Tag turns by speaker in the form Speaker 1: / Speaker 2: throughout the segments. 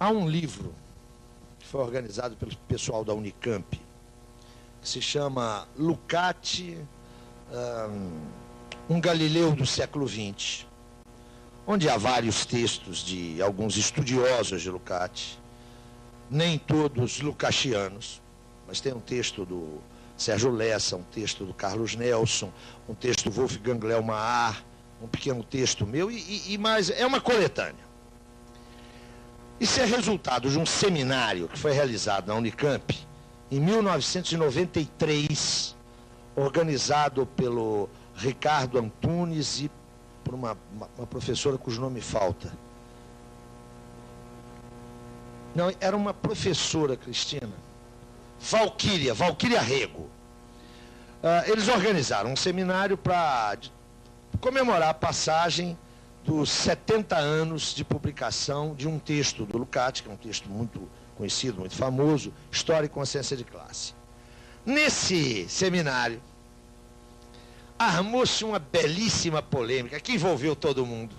Speaker 1: Há um livro que foi organizado pelo pessoal da Unicamp, que se chama Lukács, um Galileu do século XX, onde há vários textos de alguns estudiosos de Lukács, nem todos lucasianos, mas tem um texto do Sérgio Lessa, um texto do Carlos Nelson, um texto do Wolfgang Leomar, um pequeno texto meu, e mais, é uma coletânea. Isso é resultado de um seminário que foi realizado na Unicamp em 1993, organizado pelo Ricardo Antunes e por uma professora cujo nome falta. Não, era uma professora, Cristina, Valquíria Rego. Eles organizaram um seminário para comemorar a passagem dos 70 anos de publicação de um texto do Lukács, que é um texto muito conhecido, muito famoso, História e Consciência de Classe. Nesse seminário, armou-se uma belíssima polêmica que envolveu todo mundo,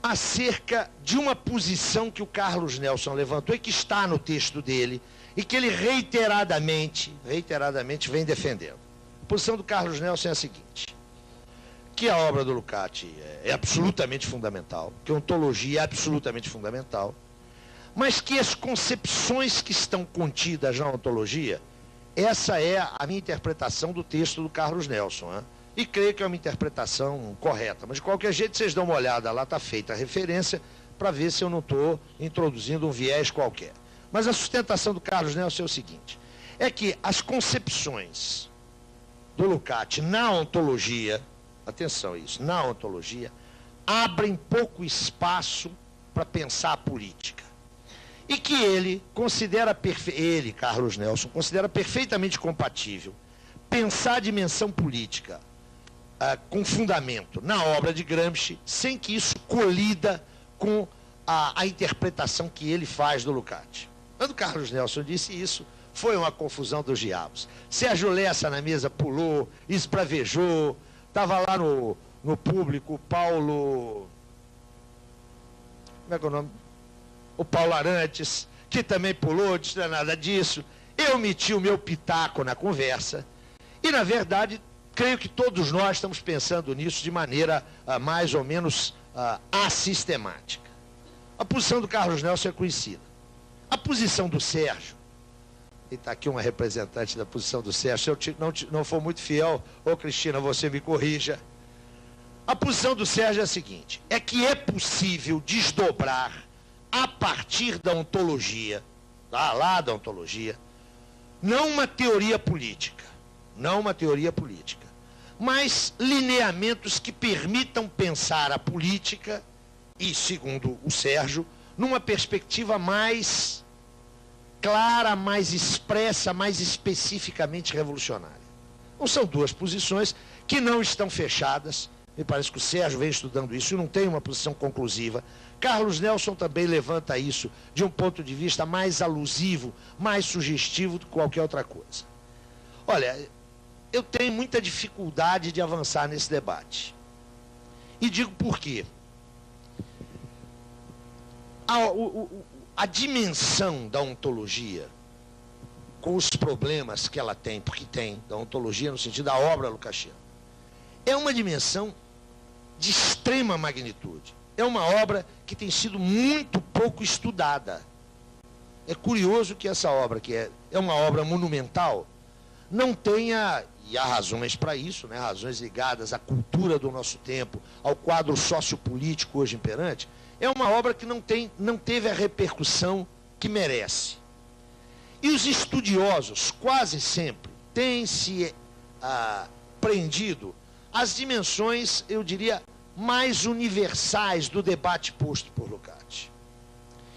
Speaker 1: acerca de uma posição que o Carlos Nelson levantou e que está no texto dele, e que ele reiteradamente vem defendendo. A posição do Carlos Nelson é a seguinte: que a obra do Lukács é absolutamente fundamental, que a ontologia é absolutamente fundamental, mas que as concepções que estão contidas na ontologia, essa é a minha interpretação do texto do Carlos Nelson, né? E creio que é uma interpretação correta, mas de qualquer jeito vocês dão uma olhada lá, está feita a referência, para ver se eu não estou introduzindo um viés qualquer. Mas a sustentação do Carlos Nelson é o seguinte: é que as concepções do Lukács na ontologia, atenção a isso, na ontologia, abrem pouco espaço para pensar a política. E que ele considera, Carlos Nelson, considera perfeitamente compatível pensar a dimensão política com fundamento na obra de Gramsci, sem que isso colida com a interpretação que ele faz do Lukács. Quando Carlos Nelson disse isso, foi uma confusão dos diabos. Sérgio Lessa na mesa pulou, esbravejou, estava lá no público o Paulo... Como é que é o nome? O Paulo Arantes, que também pulou, disse não é nada disso. Eu meti o meu pitaco na conversa e, na verdade, creio que todos nós estamos pensando nisso de maneira mais ou menos assistemática. A posição do Carlos Nelson é conhecida. A posição do Sérgio, e está aqui uma representante da posição do Sérgio, se eu não for muito fiel, ô Cristina, você me corrija. A posição do Sérgio é a seguinte: é que é possível desdobrar a partir da ontologia, lá da ontologia, não uma teoria política, mas lineamentos que permitam pensar a política, e, segundo o Sérgio, numa perspectiva mais clara, mais expressa, mais especificamente revolucionária. Não são duas posições que não estão fechadas. Me parece que o Sérgio vem estudando isso e não tem uma posição conclusiva. Carlos Nelson também levanta isso de um ponto de vista mais alusivo, mais sugestivo do que qualquer outra coisa. Olha, eu tenho muita dificuldade de avançar nesse debate. E digo por quê. A dimensão da ontologia, com os problemas que ela tem, porque tem, da ontologia no sentido da obra lucasiana, é uma dimensão de extrema magnitude. É uma obra que tem sido muito pouco estudada. É curioso que essa obra, que é uma obra monumental, não tenha, e há razões para isso, né, razões ligadas à cultura do nosso tempo, ao quadro sociopolítico hoje imperante, é uma obra que não teve a repercussão que merece. E os estudiosos, quase sempre, têm se prendido às dimensões, eu diria, mais universais do debate posto por Lukács.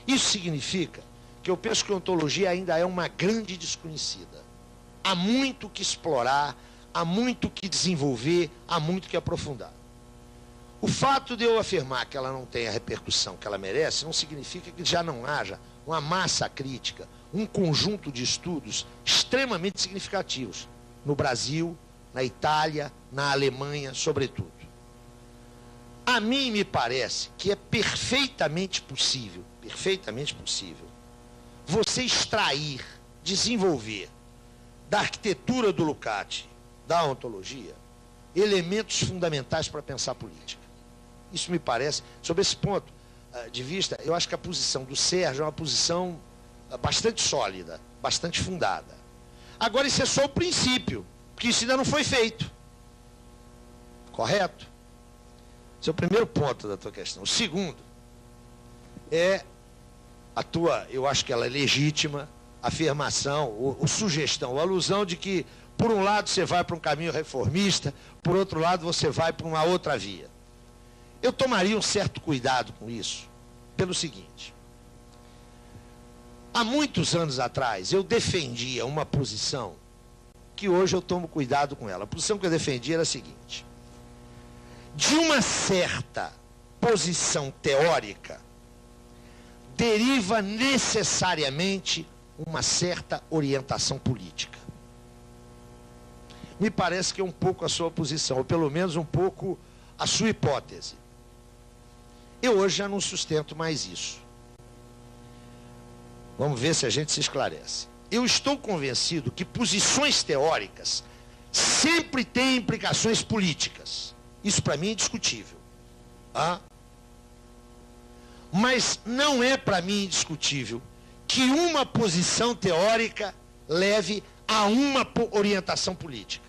Speaker 1: Isso significa que eu penso que a ontologia ainda é uma grande desconhecida. Há muito que explorar, há muito que desenvolver, há muito que aprofundar. O fato de eu afirmar que ela não tem a repercussão que ela merece não significa que já não haja uma massa crítica, um conjunto de estudos extremamente significativos no Brasil, na Itália, na Alemanha, sobretudo. A mim me parece que é perfeitamente possível perfeitamente possível, você extrair, desenvolver da arquitetura do Lukács, da ontologia, elementos fundamentais para pensar política. Isso me parece, sob esse ponto de vista, eu acho que a posição do Sérgio é uma posição bastante sólida, bastante fundada. Agora, isso é só o princípio, porque isso ainda não foi feito. Correto? Esse é o primeiro ponto da tua questão. O segundo é a tua, eu acho que ela é legítima, afirmação, ou sugestão, ou alusão de que, por um lado, você vai para um caminho reformista, por outro lado, você vai para uma outra via. Eu tomaria um certo cuidado com isso, pelo seguinte. Há muitos anos atrás, eu defendia uma posição que hoje eu tomo cuidado com ela. A posição que eu defendia era a seguinte. De uma certa posição teórica, deriva necessariamente uma certa orientação política. Me parece que é um pouco a sua posição, ou pelo menos um pouco a sua hipótese. Eu hoje já não sustento mais isso. Vamos ver se a gente se esclarece. Eu estou convencido que posições teóricas sempre têm implicações políticas. Isso para mim é indiscutível. Mas não é para mim indiscutível que uma posição teórica leve a uma orientação política.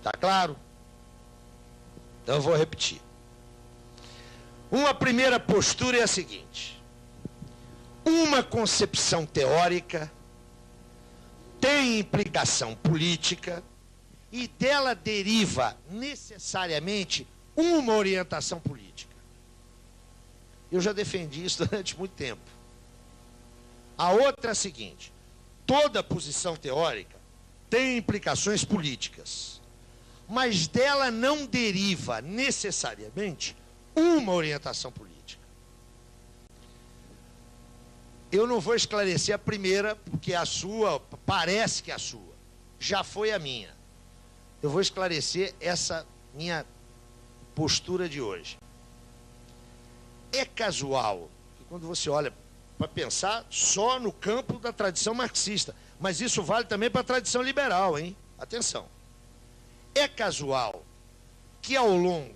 Speaker 1: Tá claro? Então eu vou repetir. Uma primeira postura é a seguinte. Uma concepção teórica tem implicação política e dela deriva necessariamente uma orientação política. Eu já defendi isso durante muito tempo. A outra é a seguinte. Toda posição teórica tem implicações políticas, mas dela não deriva necessariamente uma orientação política. Eu não vou esclarecer a primeira, porque a sua, parece que a sua, já foi a minha. Eu vou esclarecer essa minha postura de hoje. É casual que quando você olha para pensar só no campo da tradição marxista, mas isso vale também para a tradição liberal, hein? Atenção. É casual que ao longo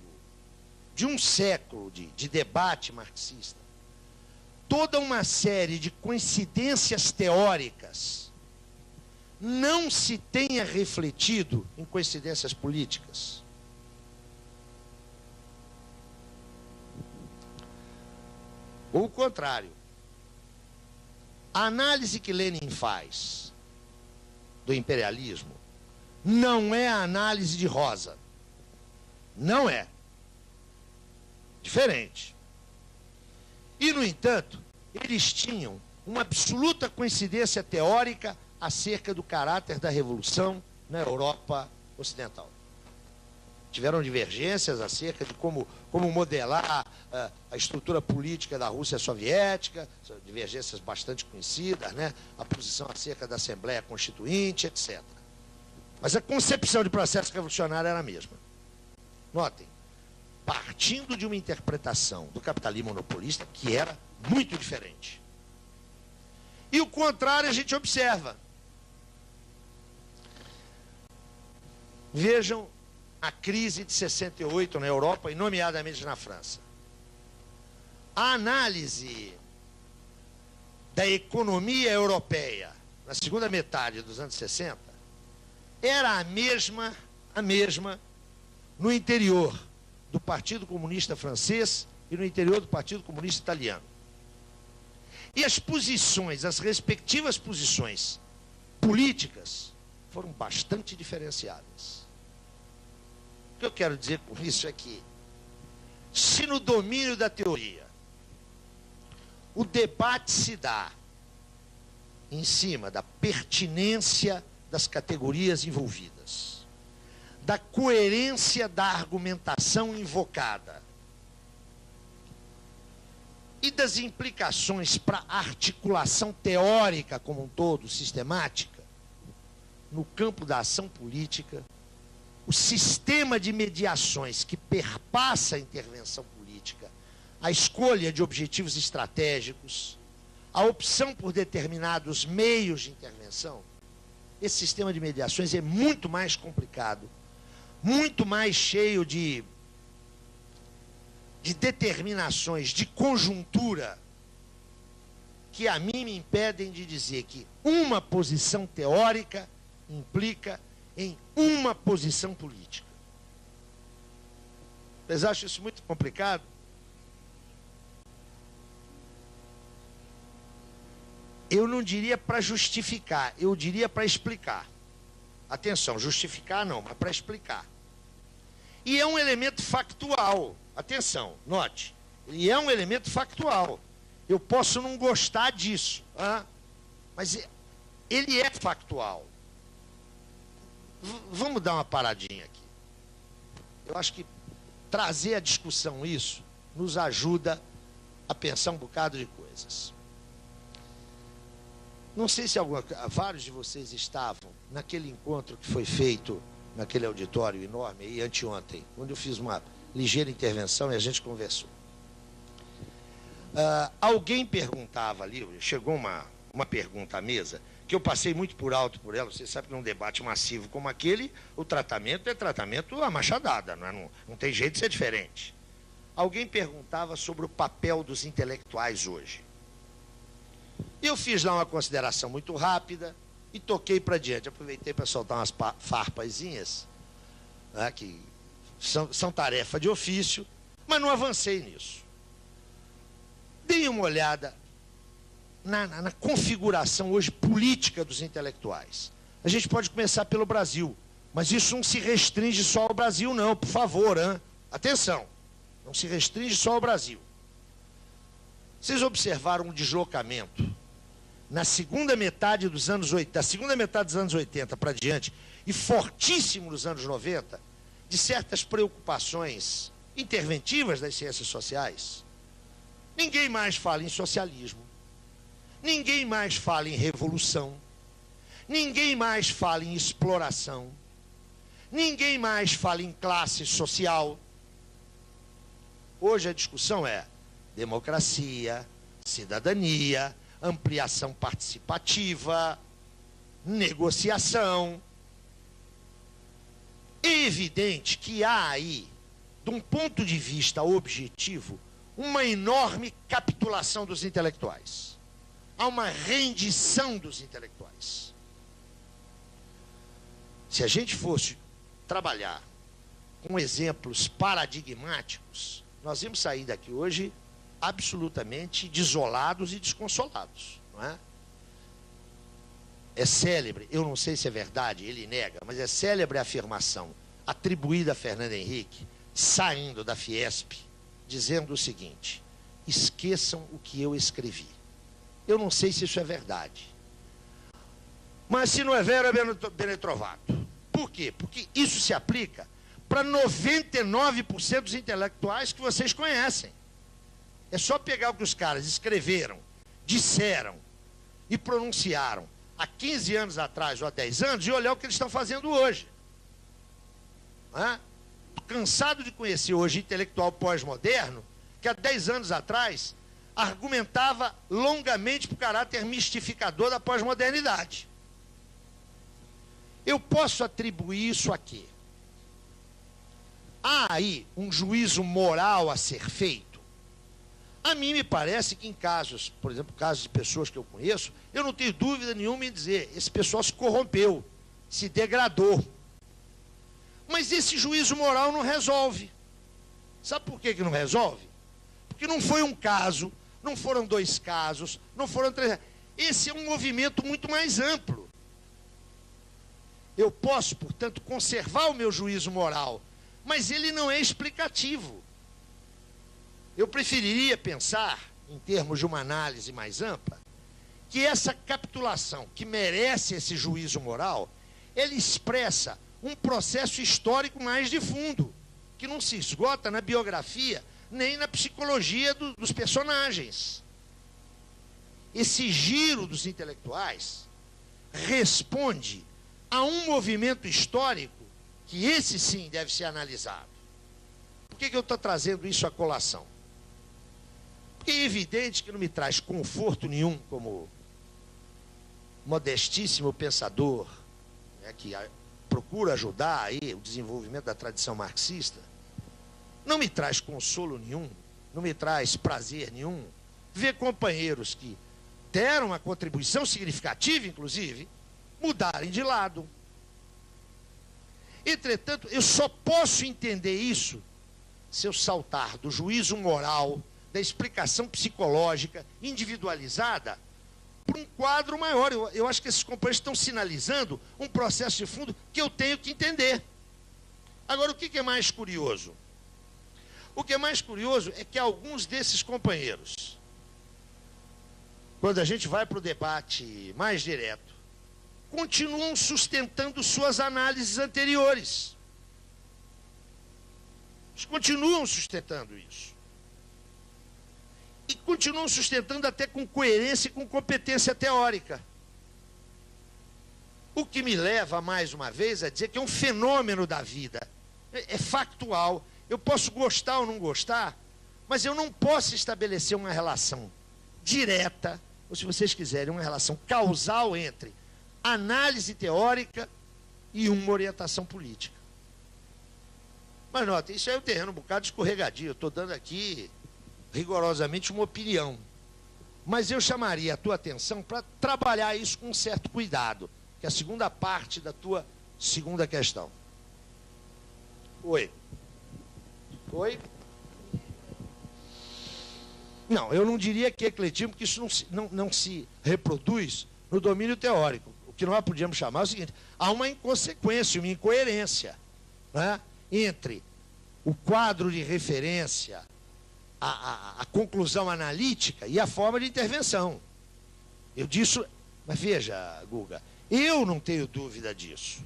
Speaker 1: de um século de debate marxista, toda uma série de coincidências teóricas não se tenha refletido em coincidências políticas. Ou o contrário. A análise que Lenin faz do imperialismo não é a análise de Rosa. Não é. Diferente. E, no entanto, eles tinham uma absoluta coincidência teórica acerca do caráter da revolução na Europa Ocidental. Tiveram divergências acerca de como modelar a estrutura política da Rússia soviética, divergências bastante conhecidas, né? A posição acerca da Assembleia Constituinte, etc. Mas a concepção de processo revolucionário era a mesma. Notem, partindo de uma interpretação do capitalismo monopolista que era muito diferente. E o contrário a gente observa. Vejam a crise de 68 na Europa e nomeadamente na França. A análise da economia europeia na segunda metade dos anos 60 era a mesma no interior do Partido Comunista Francês e no interior do Partido Comunista Italiano. E as posições, as respectivas posições políticas foram bastante diferenciadas. O que eu quero dizer com isso é que, se no domínio da teoria o debate se dá em cima da pertinência das categorias envolvidas, da coerência da argumentação invocada e das implicações para a articulação teórica como um todo, sistemática, no campo da ação política, o sistema de mediações que perpassa a intervenção política a escolha de objetivos estratégicos, a opção por determinados meios de intervenção, esse sistema de mediações é muito mais complicado, muito mais cheio de determinações, de conjuntura, que a mim me impedem de dizer que uma posição teórica implica em uma posição política. Vocês acham isso muito complicado? Eu não diria para justificar, eu diria para explicar. Atenção, justificar não, mas para explicar. E é um elemento factual. Atenção, note. E é um elemento factual. Eu posso não gostar disso, mas ele é factual. Vamos dar uma paradinha aqui. Eu acho que trazer à discussão isso nos ajuda a pensar um bocado de coisas. Não sei se vários de vocês estavam naquele encontro que foi feito naquele auditório enorme aí anteontem, onde eu fiz uma ligeira intervenção e a gente conversou. Alguém perguntava ali, chegou uma pergunta à mesa, que eu passei muito por alto por ela. Você sabe que num debate massivo como aquele, o tratamento é tratamento à machadada, não tem jeito de ser diferente. Alguém perguntava sobre o papel dos intelectuais hoje. Eu fiz lá uma consideração muito rápida e toquei para diante. Aproveitei para soltar umas farpazinhas, né, que são tarefa de ofício, mas não avancei nisso. Dei uma olhada na configuração hoje política dos intelectuais. A gente pode começar pelo Brasil, mas isso não se restringe só ao Brasil, não, por favor, hein? Atenção, não se restringe só ao Brasil. Vocês observaram um deslocamento na segunda metade dos anos 80, da segunda metade dos anos 80 para diante, e fortíssimo nos anos 90, de certas preocupações interventivas das ciências sociais. Ninguém mais fala em socialismo, ninguém mais fala em revolução, ninguém mais fala em exploração, ninguém mais fala em classe social. Hoje a discussão é democracia, cidadania, ampliação participativa, negociação. É evidente que há aí, de um ponto de vista objetivo, uma enorme capitulação dos intelectuais. Há uma rendição dos intelectuais. Se a gente fosse trabalhar com exemplos paradigmáticos, nós íamos sair daqui hoje absolutamente desolados e desconsolados, não é? É célebre, eu não sei se é verdade, ele nega, mas é célebre a afirmação atribuída a Fernando Henrique, saindo da Fiesp, dizendo o seguinte: esqueçam o que eu escrevi. Eu não sei se isso é verdade, mas se não é vero, é bene trovato. Por quê? Porque isso se aplica para 99% dos intelectuais que vocês conhecem. É só pegar o que os caras escreveram, disseram e pronunciaram há 15 anos atrás ou há 10 anos e olhar o que eles estão fazendo hoje. Estou cansado de conhecer hoje intelectual pós-moderno que há 10 anos atrás argumentava longamente para o caráter mistificador da pós-modernidade. Eu posso atribuir isso a quê? Há aí um juízo moral a ser feito? A mim me parece que em casos, por exemplo, casos de pessoas que eu conheço, eu não tenho dúvida nenhuma em dizer, esse pessoal se corrompeu, se degradou. Mas esse juízo moral não resolve. Sabe por que não resolve? Porque não foi um caso, não foram 2 casos, não foram 3. Esse é um movimento muito mais amplo. Eu posso, portanto, conservar o meu juízo moral, mas ele não é explicativo. Eu preferiria pensar, em termos de uma análise mais ampla, que essa capitulação, que merece esse juízo moral, ele expressa um processo histórico mais de fundo, que não se esgota na biografia, nem na psicologia dos personagens. Esse giro dos intelectuais responde a um movimento histórico que esse sim deve ser analisado. Por que eu estou trazendo isso à colação? Porque é evidente que não me traz conforto nenhum como modestíssimo pensador, né, que procura ajudar aí o desenvolvimento da tradição marxista. Não me traz consolo nenhum, não me traz prazer nenhum ver companheiros que deram uma contribuição significativa, inclusive, mudarem de lado. Entretanto, eu só posso entender isso se eu saltar do juízo moral, da explicação psicológica individualizada, para um quadro maior. Eu acho que esses companheiros estão sinalizando um processo de fundo que eu tenho que entender. Agora, o que é mais curioso? O que é mais curioso é que alguns desses companheiros, quando a gente vai para o debate mais direto, continuam sustentando suas análises anteriores. Eles continuam sustentando isso. E continuam sustentando até com coerência e com competência teórica. O que me leva, mais uma vez, a dizer que é um fenômeno da vida. É factual. Eu posso gostar ou não gostar, mas eu não posso estabelecer uma relação direta, ou se vocês quiserem, uma relação causal entre análise teórica e uma orientação política. Mas nota, isso é um terreno um bocado escorregadio. Eu estou dando aqui rigorosamente uma opinião. Mas eu chamaria a tua atenção para trabalhar isso com um certo cuidado, que é a segunda parte da tua segunda questão. Oi. Oi? Não, eu não diria que é ecletismo, porque isso não se reproduz no domínio teórico. O que nós podíamos chamar é o seguinte: há uma inconsequência, uma incoerência, né, entre o quadro de referência, a conclusão analítica e a forma de intervenção. Eu disse, mas veja, Guga, eu não tenho dúvida disso.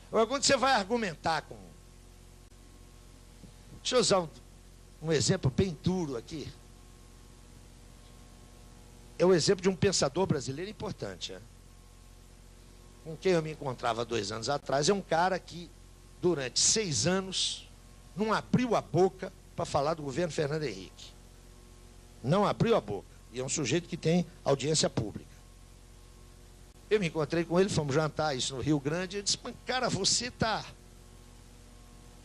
Speaker 1: Agora, quando você vai argumentar com... Deixa eu usar um exemplo bem duro aqui. É o exemplo de um pensador brasileiro importante, né? Com quem eu me encontrava 2 anos atrás. É um cara que, durante 6 anos, não abriu a boca para falar do governo Fernando Henrique. Não abriu a boca. E é um sujeito que tem audiência pública. Eu me encontrei com ele, fomos jantar, isso no Rio Grande, e eu disse, mas cara, você tá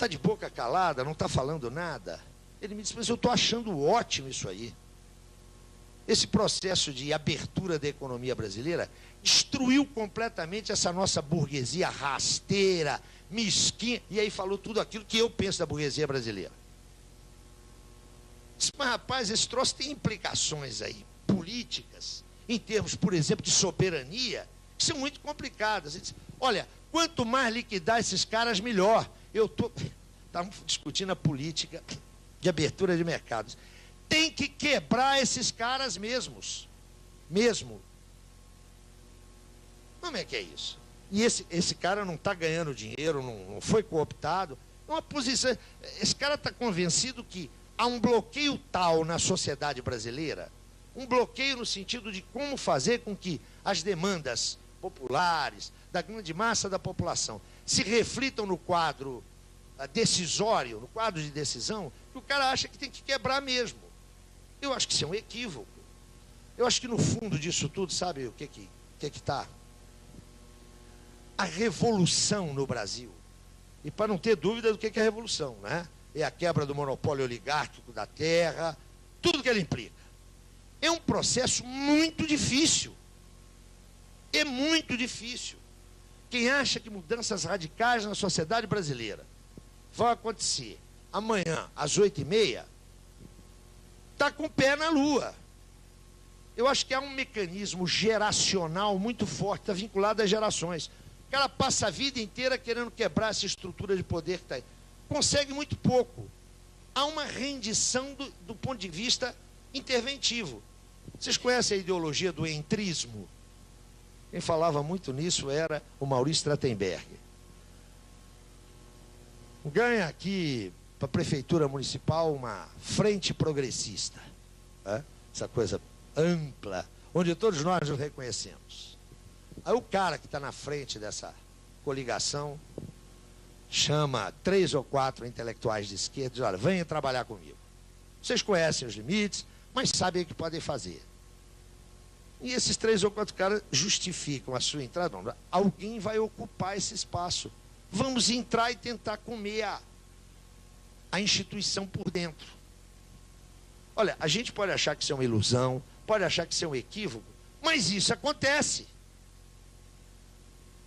Speaker 1: de boca calada, não está falando nada? Ele me disse, mas eu estou achando ótimo isso aí. Esse processo de abertura da economia brasileira destruiu completamente essa nossa burguesia rasteira, mesquinha, e aí falou tudo aquilo que eu penso da burguesia brasileira. Disse, mas rapaz, esse troço tem implicações aí, políticas, em termos, por exemplo, de soberania, que são muito complicadas. Ele disse, olha, quanto mais liquidar esses caras, melhor. Estamos discutindo a política de abertura de mercados. Tem que quebrar esses caras mesmo. Como é que é isso? E esse cara não está ganhando dinheiro, não foi cooptado. É uma posição. Esse cara está convencido que há um bloqueio tal na sociedade brasileira, um bloqueio no sentido de como fazer com que as demandas populares, da grande massa da população, se reflitam no quadro decisório, no quadro de decisão, que o cara acha que tem que quebrar mesmo. Eu acho que isso é um equívoco. Eu acho que no fundo disso tudo, sabe o que está? A revolução no Brasil. E para não ter dúvida do que é a revolução, né? É a quebra do monopólio oligárquico da terra, tudo que ela implica. É um processo muito difícil. É muito difícil. Quem acha que mudanças radicais na sociedade brasileira vão acontecer amanhã, às 8h30, está com o pé na lua. Eu acho que há um mecanismo geracional muito forte, está vinculado às gerações. O cara passa a vida inteira querendo quebrar essa estrutura de poder que está aí. Consegue muito pouco. Há uma rendição do ponto de vista interventivo. Vocês conhecem a ideologia do entrismo? Quem falava muito nisso era o Maurício Trachtenberg. Ganha aqui para a prefeitura municipal uma frente progressista, né? Essa coisa ampla, onde todos nós nos reconhecemos. Aí o cara que está na frente dessa coligação chama 3 ou 4 intelectuais de esquerda e diz, olha, venham trabalhar comigo. Vocês conhecem os limites, mas sabem o que podem fazer. E esses 3 ou 4 caras justificam a sua entrada. Não, alguém vai ocupar esse espaço. Vamos entrar e tentar comer a instituição por dentro. Olha, a gente pode achar que isso é uma ilusão, pode achar que isso é um equívoco, mas isso acontece.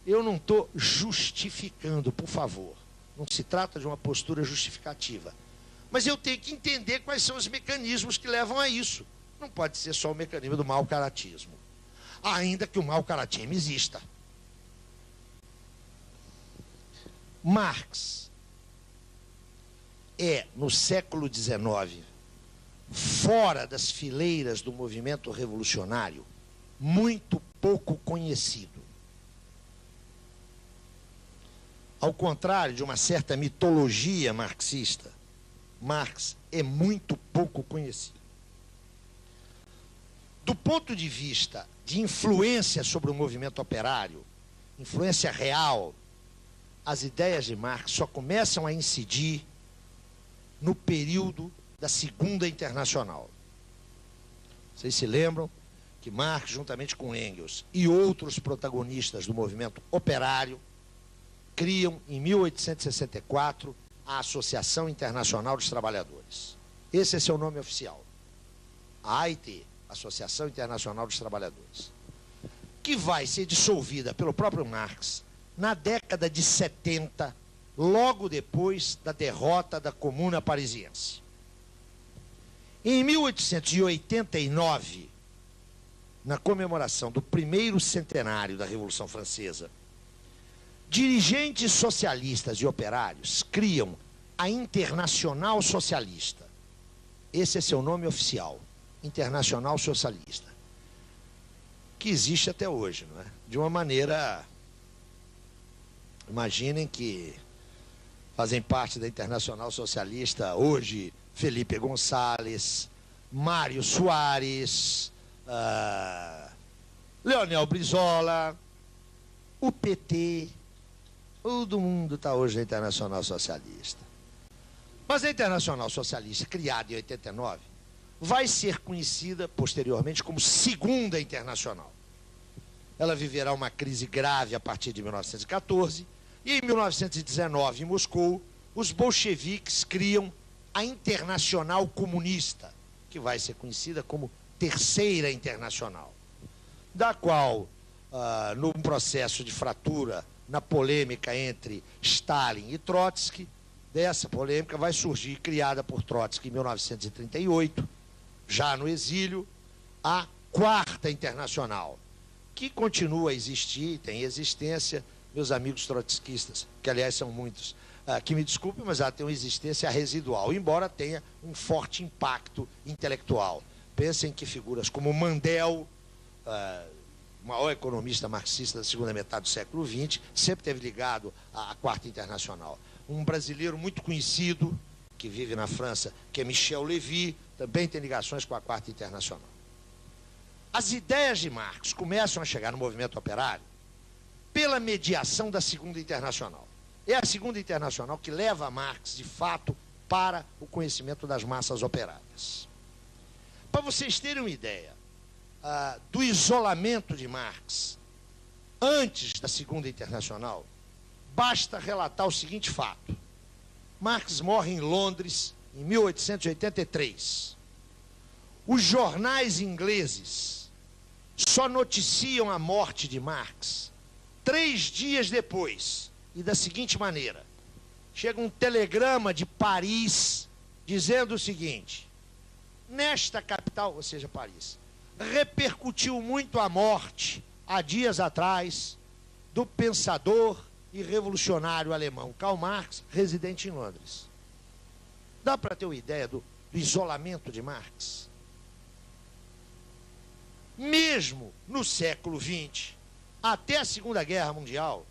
Speaker 1: Eu não estou justificando, por favor. Não se trata de uma postura justificativa. Mas eu tenho que entender quais são os mecanismos que levam a isso. Não pode ser só o mecanismo do mau caratismo. Ainda que o mau caratismo exista. Marx é, no século XIX, fora das fileiras do movimento revolucionário, muito pouco conhecido. Ao contrário de uma certa mitologia marxista, Marx é muito pouco conhecido. Do ponto de vista de influência sobre o movimento operário, influência real, as ideias de Marx só começam a incidir no período da Segunda Internacional. Vocês se lembram que Marx, juntamente com Engels e outros protagonistas do movimento operário, criam, em 1864, a Associação Internacional dos Trabalhadores. Esse é seu nome oficial. A AIT, Associação Internacional dos Trabalhadores, que vai ser dissolvida pelo próprio Marx na década de 70, logo depois da derrota da Comuna Parisiense. Em 1889, na comemoração do primeiro centenário da Revolução Francesa, dirigentes socialistas e operários criam a Internacional Socialista. Esse é seu nome oficial, Internacional Socialista, que existe até hoje, não é? De uma maneira, imaginem que fazem parte da Internacional Socialista hoje Felipe Gonçalves, Mário Soares, Leonel Brizola, o PT, todo mundo está hoje na Internacional Socialista. Mas a Internacional Socialista, criada em 89, vai ser conhecida posteriormente como Segunda Internacional. Ela viverá uma crise grave a partir de 1914, e em 1919, em Moscou, os bolcheviques criam a Internacional Comunista, que vai ser conhecida como Terceira Internacional, da qual, num processo de fratura, na polêmica entre Stalin e Trotsky, dessa polêmica vai surgir, criada por Trotsky em 1938, já no exílio, a Quarta Internacional, que continua a existir, tem existência, meus amigos trotskistas, que aliás são muitos, que me desculpem, mas ela tem uma existência residual, embora tenha um forte impacto intelectual. Pensem que figuras como Mandel, o maior economista marxista da segunda metade do século XX, sempre esteve ligado à Quarta Internacional. Um brasileiro muito conhecido, que vive na França, que é Michel Lévy, também tem ligações com a Quarta Internacional. As ideias de Marx começam a chegar no movimento operário pela mediação da Segunda Internacional. É a Segunda Internacional que leva Marx, de fato, para o conhecimento das massas operárias. Para vocês terem uma ideia do isolamento de Marx antes da Segunda Internacional, basta relatar o seguinte fato. Marx morre em Londres em 1883. Os jornais ingleses só noticiam a morte de Marx 3 dias depois, e da seguinte maneira: chega um telegrama de Paris dizendo o seguinte: nesta capital, ou seja, Paris, repercutiu muito a morte, há dias atrás, do pensador e revolucionário alemão Karl Marx, residente em Londres. Dá para ter uma ideia do isolamento de Marx? Mesmo no século XX, até a Segunda Guerra Mundial,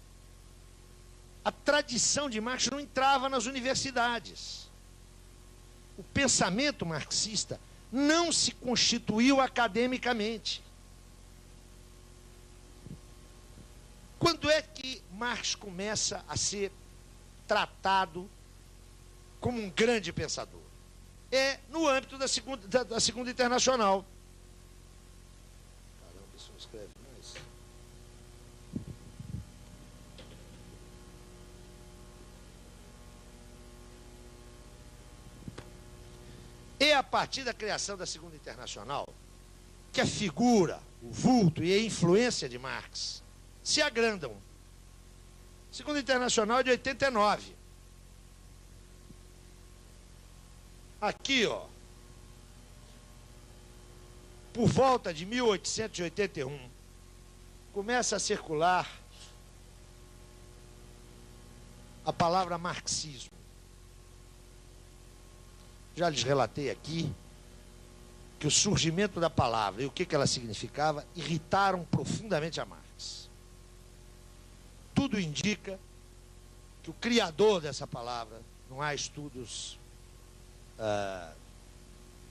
Speaker 1: a tradição de Marx não entrava nas universidades. O pensamento marxista não se constituiu academicamente. Quando é que Marx começa a ser tratado como um grande pensador? é no âmbito da Segunda Internacional. Caramba, isso não escreve mais. É a partir da criação da Segunda Internacional que a figura, o vulto e a influência de Marx se agrandam. A Segunda Internacional é de 89. Aqui, ó, por volta de 1881, começa a circular a palavra marxismo. Já lhes relatei aqui que o surgimento da palavra e o que ela significava irritaram profundamente a Marx. Tudo indica que o criador dessa palavra, não há estudos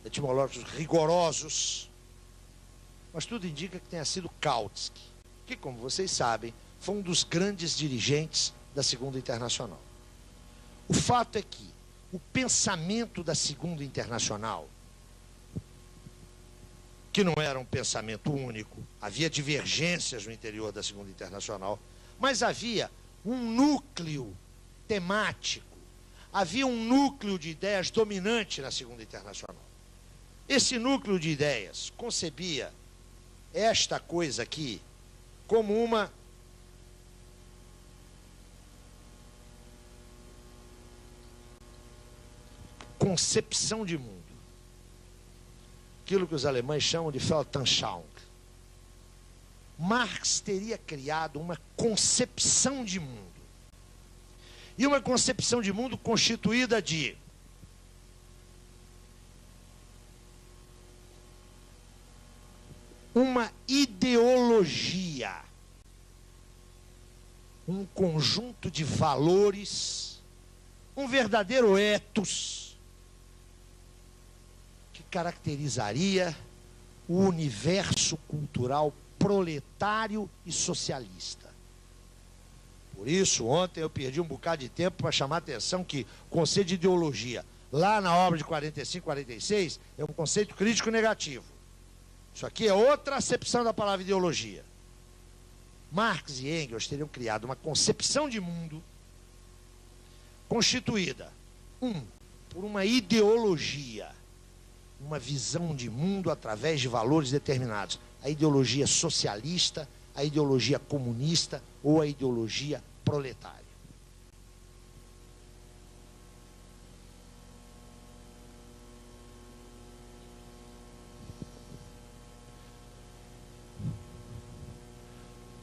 Speaker 1: etimológicos rigorosos, mas tudo indica que tenha sido Kautsky, que, como vocês sabem, foi um dos grandes dirigentes da Segunda Internacional. O fato é que o pensamento da Segunda Internacional, que não era um pensamento único, havia divergências no interior da Segunda Internacional, mas havia um núcleo temático, havia um núcleo de ideias dominante na Segunda Internacional. Esse núcleo de ideias concebia esta coisa aqui como uma concepção de mundo. Aquilo que os alemães chamam de Weltanschauung. Marx teria criado uma concepção de mundo. E uma concepção de mundo constituída de uma ideologia, um conjunto de valores, um verdadeiro ethos que caracterizaria o universo cultural proletário e socialista. Por isso, ontem eu perdi um bocado de tempo para chamar a atenção que o conceito de ideologia, lá na obra de 45, 46, é um conceito crítico negativo. Isso aqui é outra acepção da palavra ideologia. Marx e Engels teriam criado uma concepção de mundo constituída, por uma ideologia, uma visão de mundo através de valores determinados. A ideologia socialista, a ideologia comunista ou a ideologia proletária.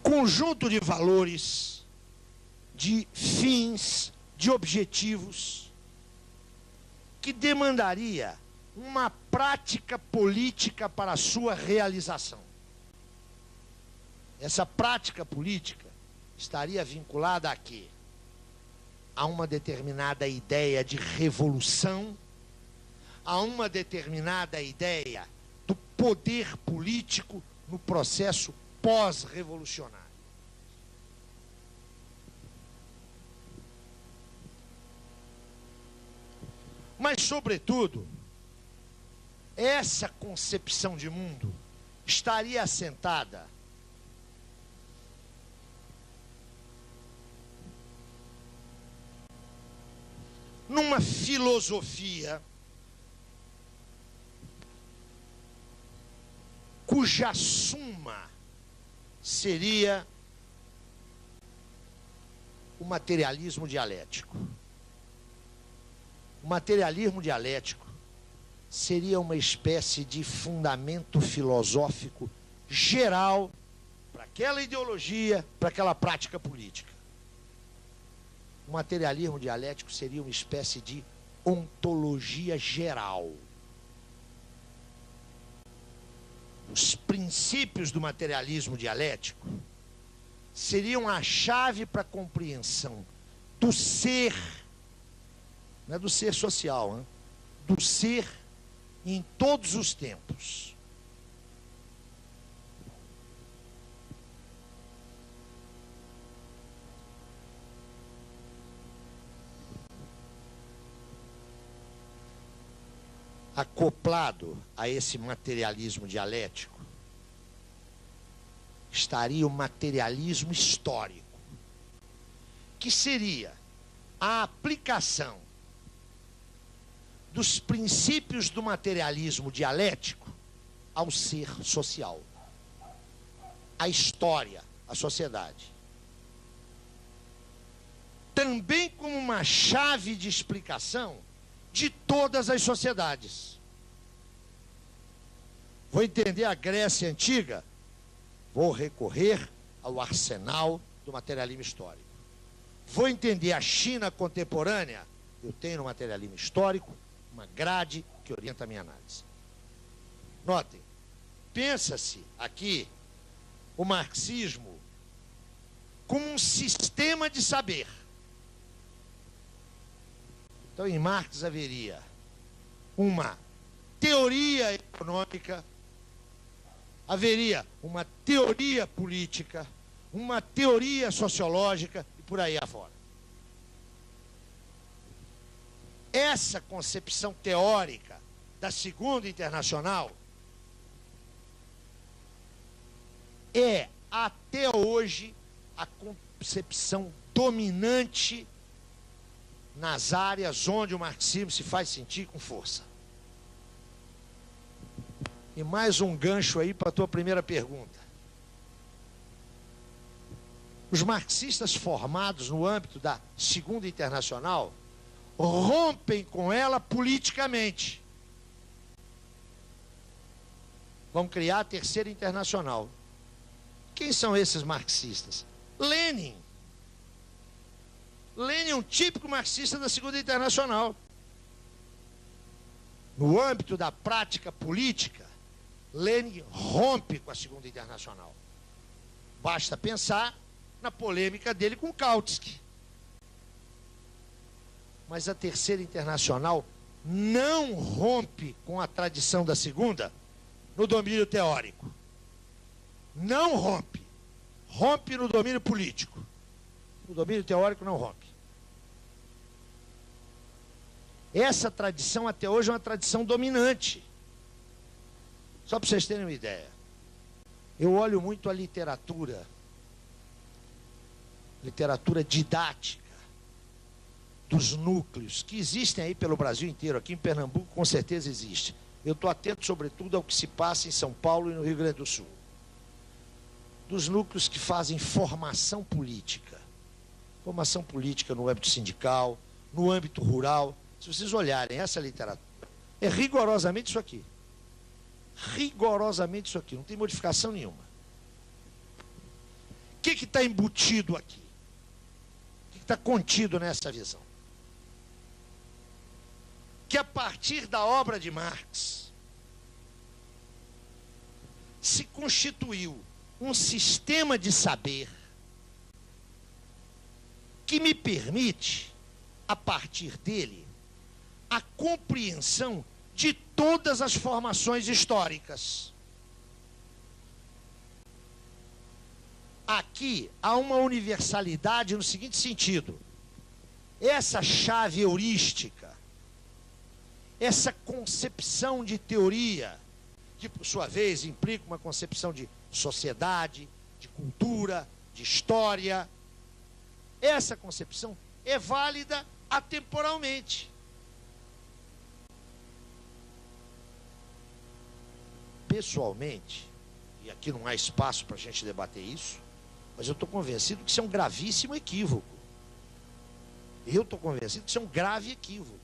Speaker 1: Conjunto de valores, de fins, de objetivos, que demandaria uma prática política para a sua realização. Essa prática política estaria vinculada a quê? A uma determinada ideia de revolução, a uma determinada ideia do poder político no processo pós-revolucionário. Mas, sobretudo, essa concepção de mundo estaria assentada numa filosofia cuja suma seria o materialismo dialético. O materialismo dialético seria uma espécie de fundamento filosófico geral para aquela ideologia, para aquela prática política. O materialismo dialético seria uma espécie de ontologia geral. Os princípios do materialismo dialético seriam a chave para a compreensão do ser, não é do ser social, hein? Do ser em todos os tempos. acoplado a esse materialismo dialético, estaria o materialismo histórico, que seria a aplicação dos princípios do materialismo dialético ao ser social, à história, à sociedade. Também como uma chave de explicação de todas as sociedades. Vou entender a Grécia Antiga? Vou recorrer ao arsenal do materialismo histórico. Vou entender a China contemporânea? Eu tenho no materialismo histórico uma grade que orienta a minha análise. Notem, pensa-se aqui o marxismo como um sistema de saber. Então, em Marx haveria uma teoria econômica, haveria uma teoria política, uma teoria sociológica e por aí afora. Essa concepção teórica da Segunda Internacional é, até hoje, a concepção dominante nas áreas onde o marxismo se faz sentir com força. E mais um gancho aí para a tua primeira pergunta. Os marxistas formados no âmbito da Segunda Internacional rompem com ela politicamente. Vão criar a Terceira Internacional. Quem são esses marxistas? Lenin. Lenin é um típico marxista da Segunda Internacional. No âmbito da prática política, Lenin rompe com a Segunda Internacional. Basta pensar na polêmica dele com Kautsky. Mas a Terceira Internacional não rompe com a tradição da Segunda no domínio teórico. Não rompe. Rompe no domínio político. No domínio teórico não rompe. Essa tradição até hoje é uma tradição dominante. Só para vocês terem uma ideia. Eu olho muito a literatura didática dos núcleos que existem aí pelo Brasil inteiro. Aqui em Pernambuco com certeza existe. Eu estou atento sobretudo ao que se passa em São Paulo e no Rio Grande do Sul. Dos núcleos que fazem formação política. Formação política no âmbito sindical, no âmbito rural. Se vocês olharem essa literatura, é rigorosamente isso aqui. Rigorosamente isso aqui, não tem modificação nenhuma. O que está embutido aqui? O que está contido nessa visão? Que a partir da obra de Marx se constituiu um sistema de saber que me permite, a partir dele, a compreensão de todas as formações históricas. Aqui há uma universalidade no seguinte sentido: essa chave heurística, essa concepção de teoria, que por sua vez implica uma concepção de sociedade, de cultura, de história, essa concepção é válida atemporalmente. Pessoalmente, e aqui não há espaço para a gente debater isso, mas eu estou convencido que isso é um gravíssimo equívoco. Eu estou convencido que isso é um grave equívoco.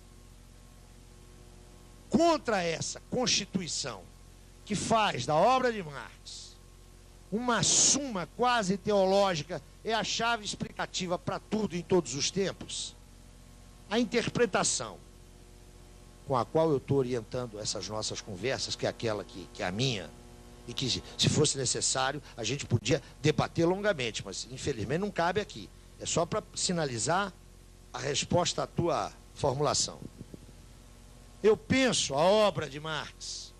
Speaker 1: Contra essa constituição que faz da obra de Marx uma suma quase teológica, é a chave explicativa para tudo em todos os tempos, a interpretação com a qual eu estou orientando essas nossas conversas, que é aquela que é a minha, e que, se fosse necessário, a gente podia debater longamente, mas infelizmente não cabe aqui. É só para sinalizar a resposta à tua formulação. Eu penso a obra de Marx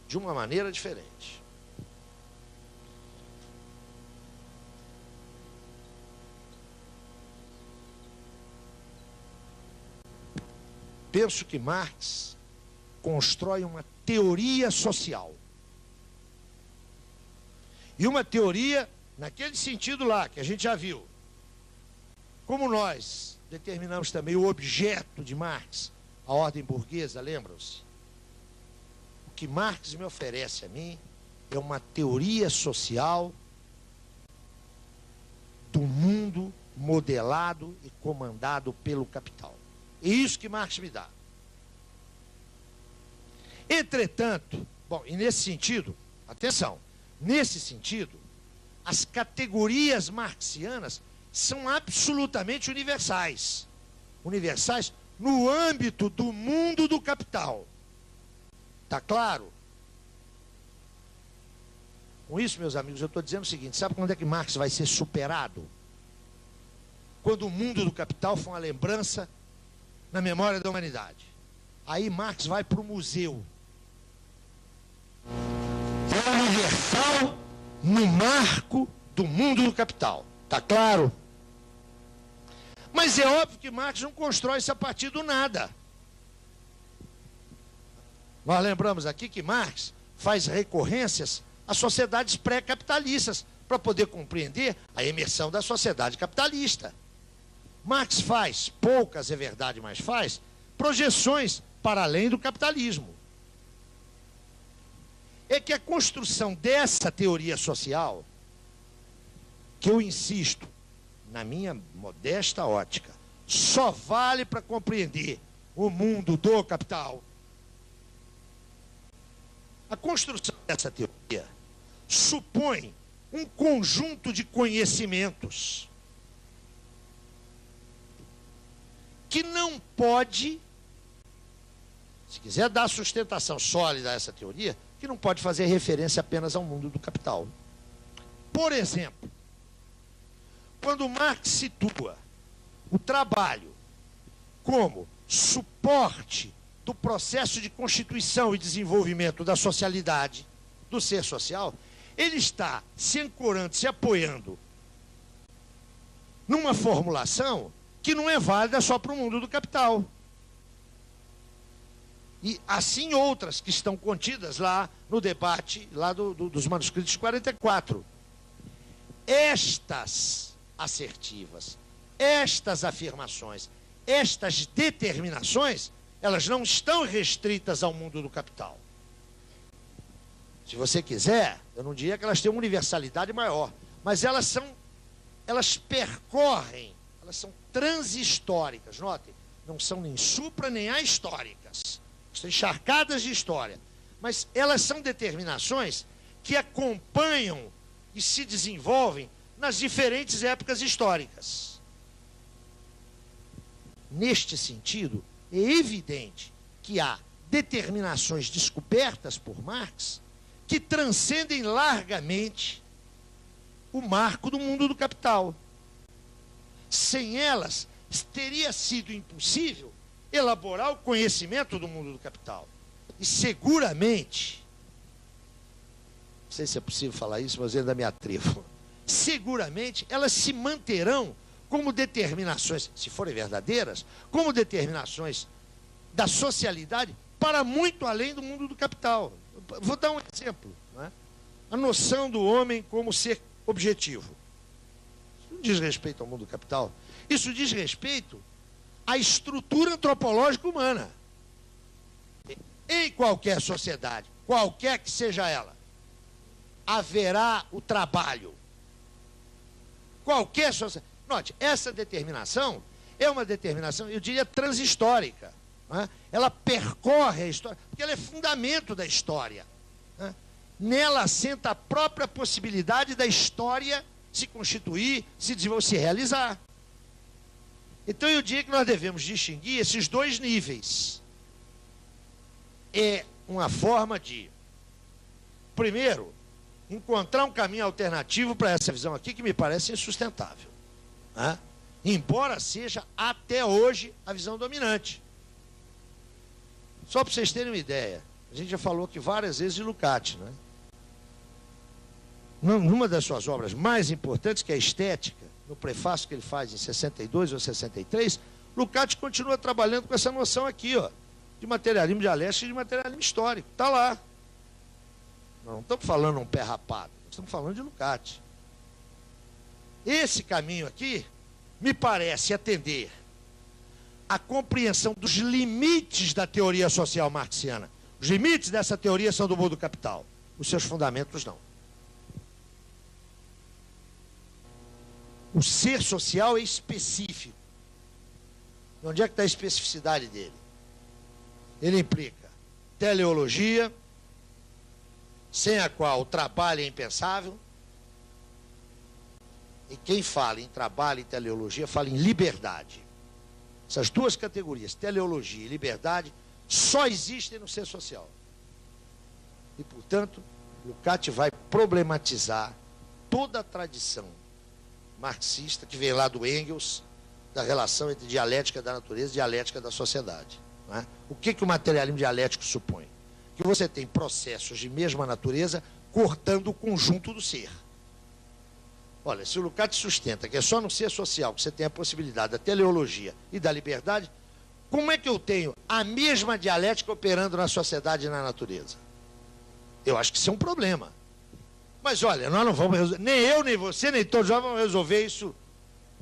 Speaker 1: de uma maneira diferente. penso que Marx constrói uma teoria social. E uma teoria naquele sentido lá, que a gente já viu. Como nós determinamos também o objeto de Marx, a ordem burguesa, lembram-se? O que Marx me oferece a mim é uma teoria social do mundo modelado e comandado pelo capital. É isso que Marx me dá. Entretanto, bom, e nesse sentido, atenção, nesse sentido, as categorias marxianas são absolutamente universais. Universais no âmbito do mundo do capital. Tá claro? Com isso, meus amigos, eu estou dizendo o seguinte: sabe quando é que Marx vai ser superado? Quando o mundo do capital for uma lembrança na memória da humanidade. Aí Marx vai para o museu. É universal no marco do mundo do capital. Tá claro? Mas é óbvio que Marx não constrói isso a partir do nada. Nós lembramos aqui que Marx faz recorrências às sociedades pré-capitalistas para poder compreender a emersão da sociedade capitalista. Marx faz, poucas é verdade, mas faz, projeções para além do capitalismo. É que a construção dessa teoria social, que eu insisto, na minha modesta ótica, só vale para compreender o mundo do capital. A construção dessa teoria supõe um conjunto de conhecimentos que não pode, se quiser dar sustentação sólida a essa teoria, que não pode fazer referência apenas ao mundo do capital. Por exemplo, quando Marx situa o trabalho como suporte do processo de constituição e desenvolvimento da socialidade, do ser social, ele está se ancorando, se apoiando numa formulação que não é válida só para o mundo do capital. E assim outras que estão contidas lá no debate lá dos manuscritos 44. Estas assertivas, estas afirmações, estas determinações, elas não estão restritas ao mundo do capital. Se você quiser, eu não diria que elas têm uma universalidade maior, mas elas percorrem, elas são transhistóricas, notem, não são nem supra nem ahistóricas, estão encharcadas de história, mas elas são determinações que acompanham e se desenvolvem nas diferentes épocas históricas. Neste sentido, é evidente que há determinações descobertas por Marx que transcendem largamente o marco do mundo do capital. Sem elas, teria sido impossível elaborar o conhecimento do mundo do capital. E seguramente, não sei se é possível falar isso, mas eu ainda me atrevo, seguramente elas se manterão como determinações, se forem verdadeiras, como determinações da socialidade para muito além do mundo do capital. Vou dar um exemplo, né? A noção do homem como ser objetivo. Isso não diz respeito ao mundo do capital. Isso diz respeito à estrutura antropológica humana. Em qualquer sociedade, qualquer que seja ela, haverá o trabalho. Qualquer sociedade. Note, essa determinação é uma determinação, eu diria, transhistórica. Né? Ela percorre a história, porque ela é fundamento da história. Né? Nela assenta a própria possibilidade da história se constituir, se desenvolver, se realizar. Então eu diria que nós devemos distinguir esses dois níveis. É uma forma de, primeiro, encontrar um caminho alternativo para essa visão aqui que me parece insustentável. Né? Embora seja até hoje a visão dominante. Só para vocês terem uma ideia, a gente já falou aqui várias vezes de Lukács, né? Numa das suas obras mais importantes, que é a Estética, no prefácio que ele faz em 62 ou 63, Lukács continua trabalhando com essa noção aqui, ó, de materialismo dialético e de materialismo histórico. Está lá. Nós não estamos falando um pé rapado, nós estamos falando de Lukács. Esse caminho aqui me parece atender à compreensão dos limites da teoria social marxiana. Os limites dessa teoria são do mundo capital, os seus fundamentos não. O ser social é específico. E onde é que está a especificidade dele? Ele implica teleologia, sem a qual o trabalho é impensável. E quem fala em trabalho e teleologia fala em liberdade. Essas duas categorias, teleologia e liberdade, só existem no ser social. E, portanto, Lukács vai problematizar toda a tradição marxista que vem lá do Engels, da relação entre dialética da natureza e dialética da sociedade. Não é? O que o materialismo dialético supõe? Que você tem processos de mesma natureza cortando o conjunto do ser. Olha, se o Lukács sustenta que é só no ser social que você tem a possibilidade da teleologia e da liberdade, como é que eu tenho a mesma dialética operando na sociedade e na natureza? Eu acho que isso é um problema. Mas olha, nós não vamos resolver, nem eu, nem você, nem todos nós vamos resolver isso.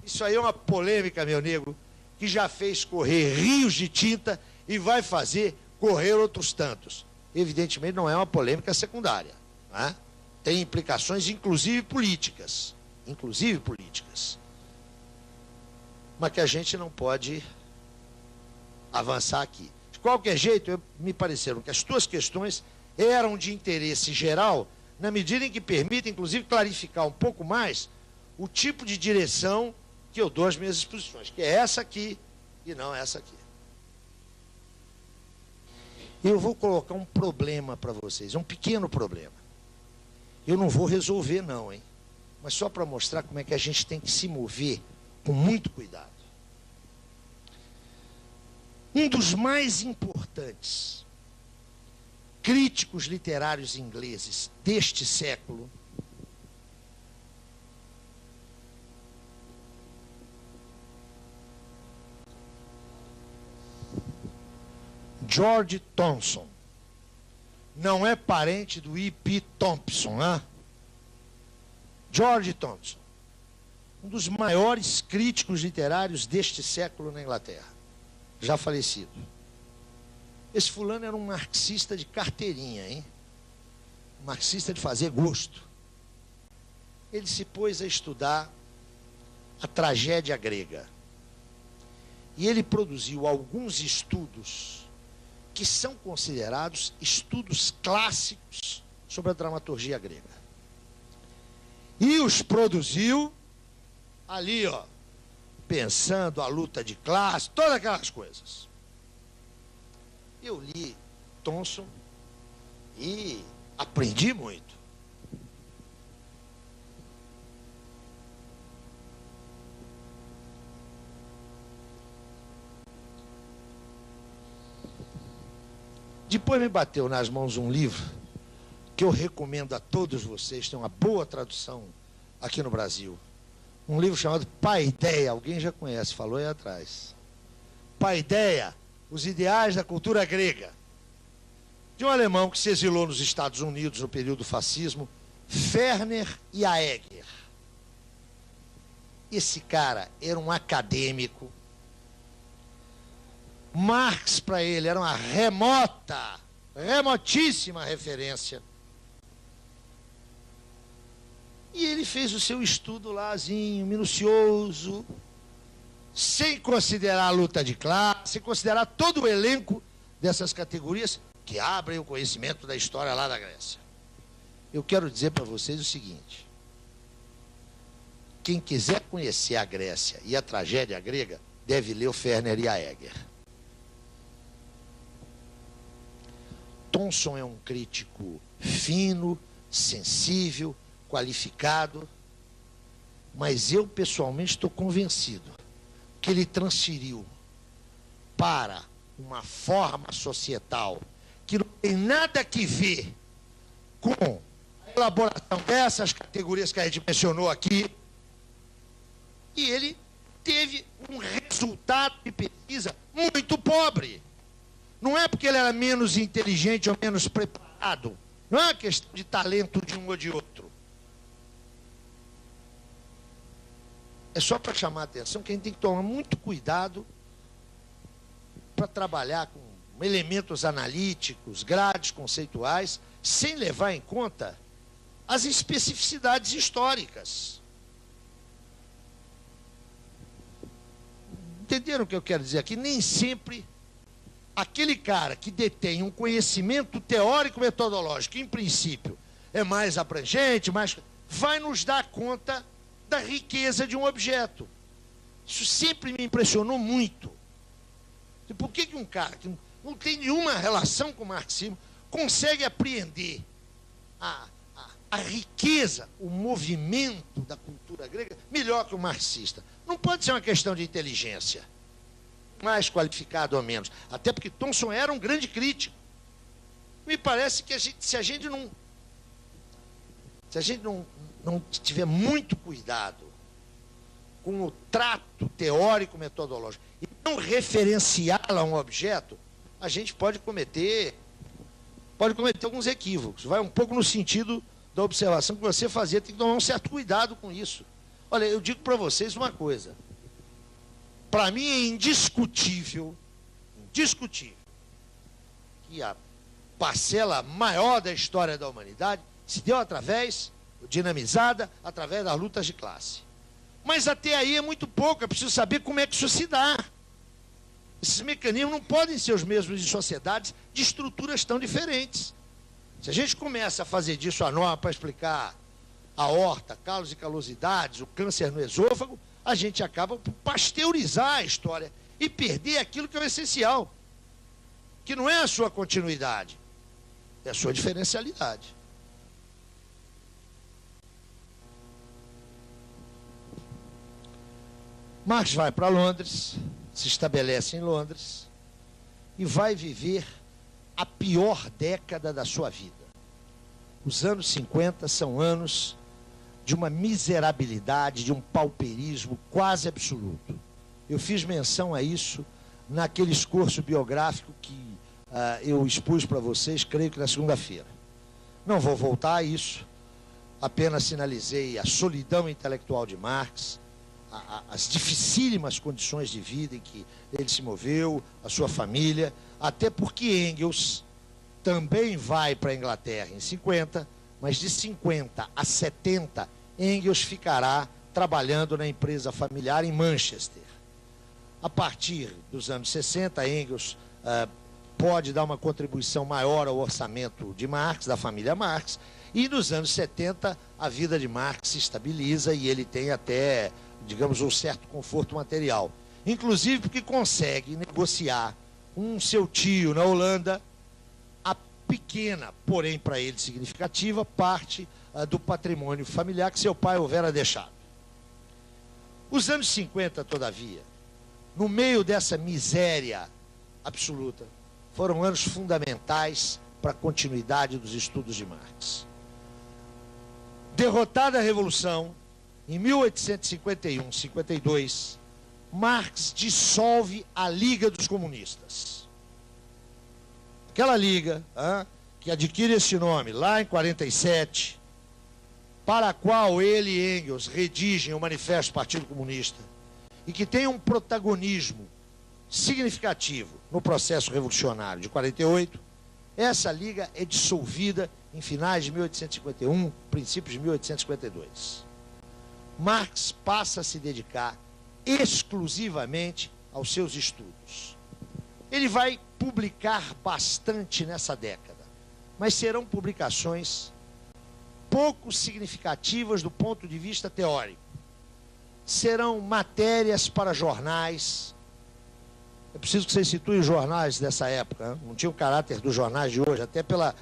Speaker 1: Isso aí é uma polêmica, meu nego, que já fez correr rios de tinta e vai fazer correr outros tantos. Evidentemente não é uma polêmica secundária, não é? Tem implicações inclusive políticas, mas que a gente não pode avançar aqui. De qualquer jeito, me pareceram que as tuas questões eram de interesse geral, na medida em que permite, inclusive, clarificar um pouco mais o tipo de direção que eu dou às minhas exposições, que é essa aqui e não essa aqui. Eu vou colocar um problema para vocês, um pequeno problema. Eu não vou resolver não, hein? Mas só para mostrar como é que a gente tem que se mover com muito cuidado. Um dos mais importantes críticos literários ingleses deste século George Thompson, não é parente do E.P. Thompson, né? George Thompson, um dos maiores críticos literários deste século na Inglaterra, já falecido. Esse fulano era um marxista de carteirinha, hein? Um marxista de fazer gosto. Ele se pôs a estudar a tragédia grega. E ele produziu alguns estudos que são considerados estudos clássicos sobre a dramaturgia grega. E os produziu ali, ó, pensando a luta de classe, todas aquelas coisas. Eu li Thompson e aprendi muito. Depois me bateu nas mãos um livro que eu recomendo a todos vocês, tem uma boa tradução aqui no Brasil. Um livro chamado Paideia, alguém já conhece, falou aí atrás. Paideia, os ideais da cultura grega. De um alemão que se exilou nos Estados Unidos no período do fascismo, Werner Jaeger. Esse cara era um acadêmico. Marx, para ele, era uma remotíssima referência. E ele fez o seu estudo lázinho, minucioso, sem considerar a luta de classe, sem considerar todo o elenco dessas categorias que abrem o conhecimento da história lá da Grécia. Eu quero dizer para vocês o seguinte: quem quiser conhecer a Grécia e a tragédia grega, deve ler o Werner Jaeger. Thompson é um crítico fino, sensível, qualificado, mas eu pessoalmente estou convencido que ele transferiu para uma forma societal que não tem nada que ver com a elaboração dessas categorias que a gente mencionou aqui, e ele teve um resultado resultado de pesquisa muito pobre. Não é porque ele era menos inteligente ou menos preparado. Não é uma questão de talento de um ou de outro. É só para chamar a atenção que a gente tem que tomar muito cuidado para trabalhar com elementos analíticos, grades conceituais, sem levar em conta as especificidades históricas. Entenderam o que eu quero dizer aqui? Nem sempre aquele cara que detém um conhecimento teórico-metodológico, que em princípio é mais abrangente, vai nos dar conta da riqueza de um objeto. Isso sempre me impressionou muito. Por que um cara que não tem nenhuma relação com o marxismo consegue apreender a riqueza, o movimento da cultura grega melhor que o marxista? Não pode ser uma questão de inteligência, mais qualificado ou menos. Até porque Thomson era um grande crítico. Me parece que se a gente não tiver muito cuidado com o trato teórico-metodológico e não referenciá-lo a um objeto, a gente pode cometer alguns equívocos. Vai um pouco no sentido da observação que você fazia, tem que tomar um certo cuidado com isso. Olha, eu digo para vocês uma coisa. Para mim é indiscutível, que a parcela maior da história da humanidade se deu dinamizada através das lutas de classe. Mas até aí é muito pouco, é preciso saber como é que isso se dá. Esses mecanismos não podem ser os mesmos em sociedades de estruturas tão diferentes. Se a gente começa a fazer disso a norma para explicar a aorta, calos e calosidades, o câncer no esôfago, a gente acaba por pasteurizar a história e perder aquilo que é o essencial, que não é a sua continuidade, é a sua diferencialidade. Marx vai para Londres, se estabelece em Londres e vai viver a pior década da sua vida. Os anos 50 são anos de uma miserabilidade, de um pauperismo quase absoluto. Eu fiz menção a isso naquele esforço biográfico que eu expus para vocês, creio que na segunda-feira. Não vou voltar a isso, apenas sinalizei a solidão intelectual de Marx, as dificílimas condições de vida em que ele se moveu, a sua família, até porque Engels também vai para a Inglaterra em 50, mas de 50 a 70, Engels ficará trabalhando na empresa familiar em Manchester. A partir dos anos 60, Engels pode dar uma contribuição maior ao orçamento de Marx, da família Marx, e nos anos 70 a vida de Marx se estabiliza e ele tem até, digamos, um certo conforto material. Inclusive porque consegue negociar com seu tio na Holanda a pequena, porém para ele significativa, parte do patrimônio familiar que seu pai houvera deixado. Os anos 50, todavia, no meio dessa miséria absoluta, foram anos fundamentais para a continuidade dos estudos de Marx. Derrotada a Revolução, em 1851-52, Marx dissolve a Liga dos Comunistas. Aquela liga, que adquire esse nome lá em 47, para a qual ele e Engels redigem o Manifesto do Partido Comunista, e que tem um protagonismo significativo no processo revolucionário de 48, essa liga é dissolvida em finais de 1851, princípios de 1852. Marx passa a se dedicar exclusivamente aos seus estudos. Ele vai publicar bastante nessa década, mas serão publicações pouco significativas do ponto de vista teórico. Serão matérias para jornais. É preciso que vocês situem os jornais dessa época, né? Não tinha o caráter dos jornais de hoje, até pela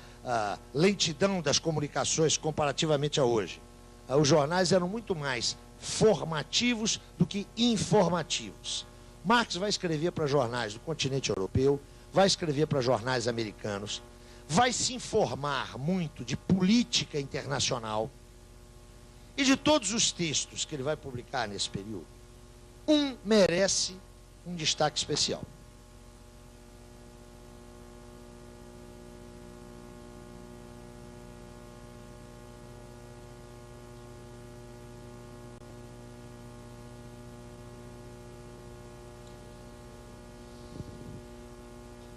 Speaker 1: lentidão das comunicações comparativamente a hoje. Os jornais eram muito mais formativos do que informativos. Marx vai escrever para jornais do continente europeu, vai escrever para jornais americanos, vai se informar muito de política internacional, e de todos os textos que ele vai publicar nesse período, um merece um destaque especial.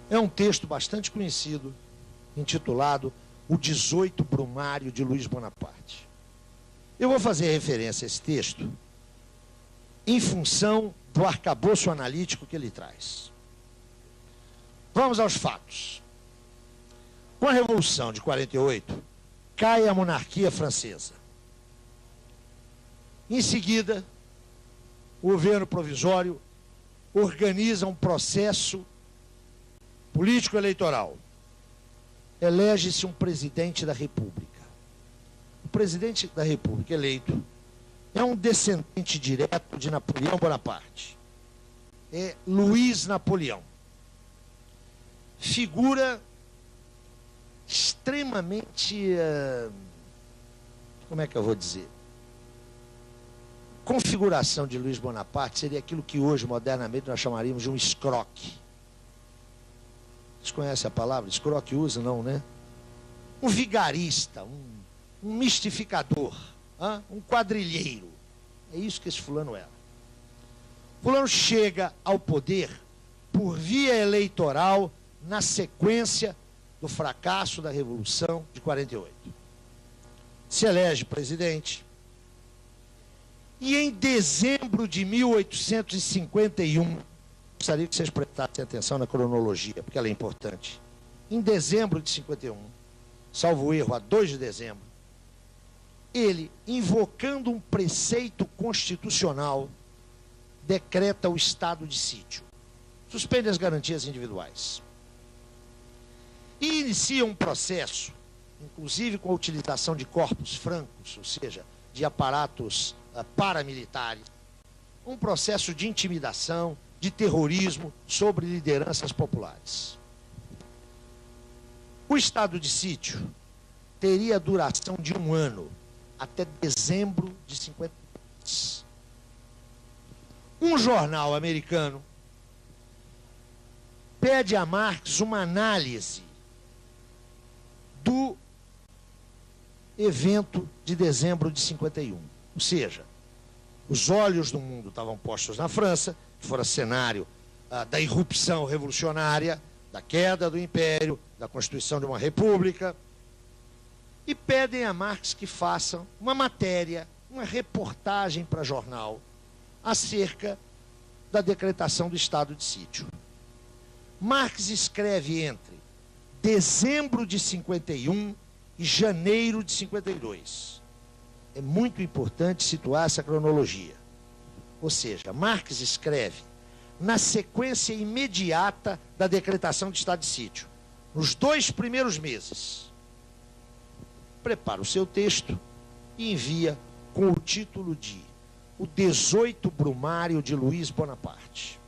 Speaker 1: É um texto bastante conhecido, intitulado O 18 Brumário de Luiz Bonaparte. Eu vou fazer referência a esse texto em função do arcabouço analítico que ele traz. Vamos aos fatos. Com a Revolução de 48, cai a monarquia francesa. Em seguida, o governo provisório organiza um processo político-eleitoral. Elege-se um presidente da República. O presidente da República eleito é um descendente direto de Napoleão Bonaparte. É Luiz Napoleão. Figura extremamente, como é que eu vou dizer? Configuração de Luiz Bonaparte seria aquilo que hoje, modernamente, nós chamaríamos de um escroque. Vocês conhecem a palavra? Escroque usa, não, né? Um vigarista, um mistificador, um quadrilheiro. É isso que esse fulano era. Fulano chega ao poder por via eleitoral na sequência do fracasso da Revolução de 48. Se elege presidente. E em dezembro de 1851, gostaria que vocês prestassem atenção na cronologia, porque ela é importante. Em dezembro de 51, salvo erro, a 2 de dezembro, ele, invocando um preceito constitucional, decreta o estado de sítio. Suspende as garantias individuais. E inicia um processo, inclusive com a utilização de corpos francos, ou seja, de aparatos paramilitares, um processo de intimidação, de terrorismo sobre lideranças populares. O estado de sítio teria duração de 1 ano, até dezembro de 52. Um jornal americano pede a Marx uma análise do evento de dezembro de 51. Ou seja, os olhos do mundo estavam postos na França, que fora cenário da irrupção revolucionária, da queda do império, da constituição de uma república, e pedem a Marx que faça uma matéria, uma reportagem para jornal, acerca da decretação do estado de sítio. Marx escreve entre dezembro de 51 e janeiro de 52. É muito importante situar essa cronologia. Ou seja, Marx escreve na sequência imediata da decretação de estado de sítio, nos 2 primeiros meses. Prepara o seu texto e envia com o título de O 18 Brumário de Luiz Bonaparte.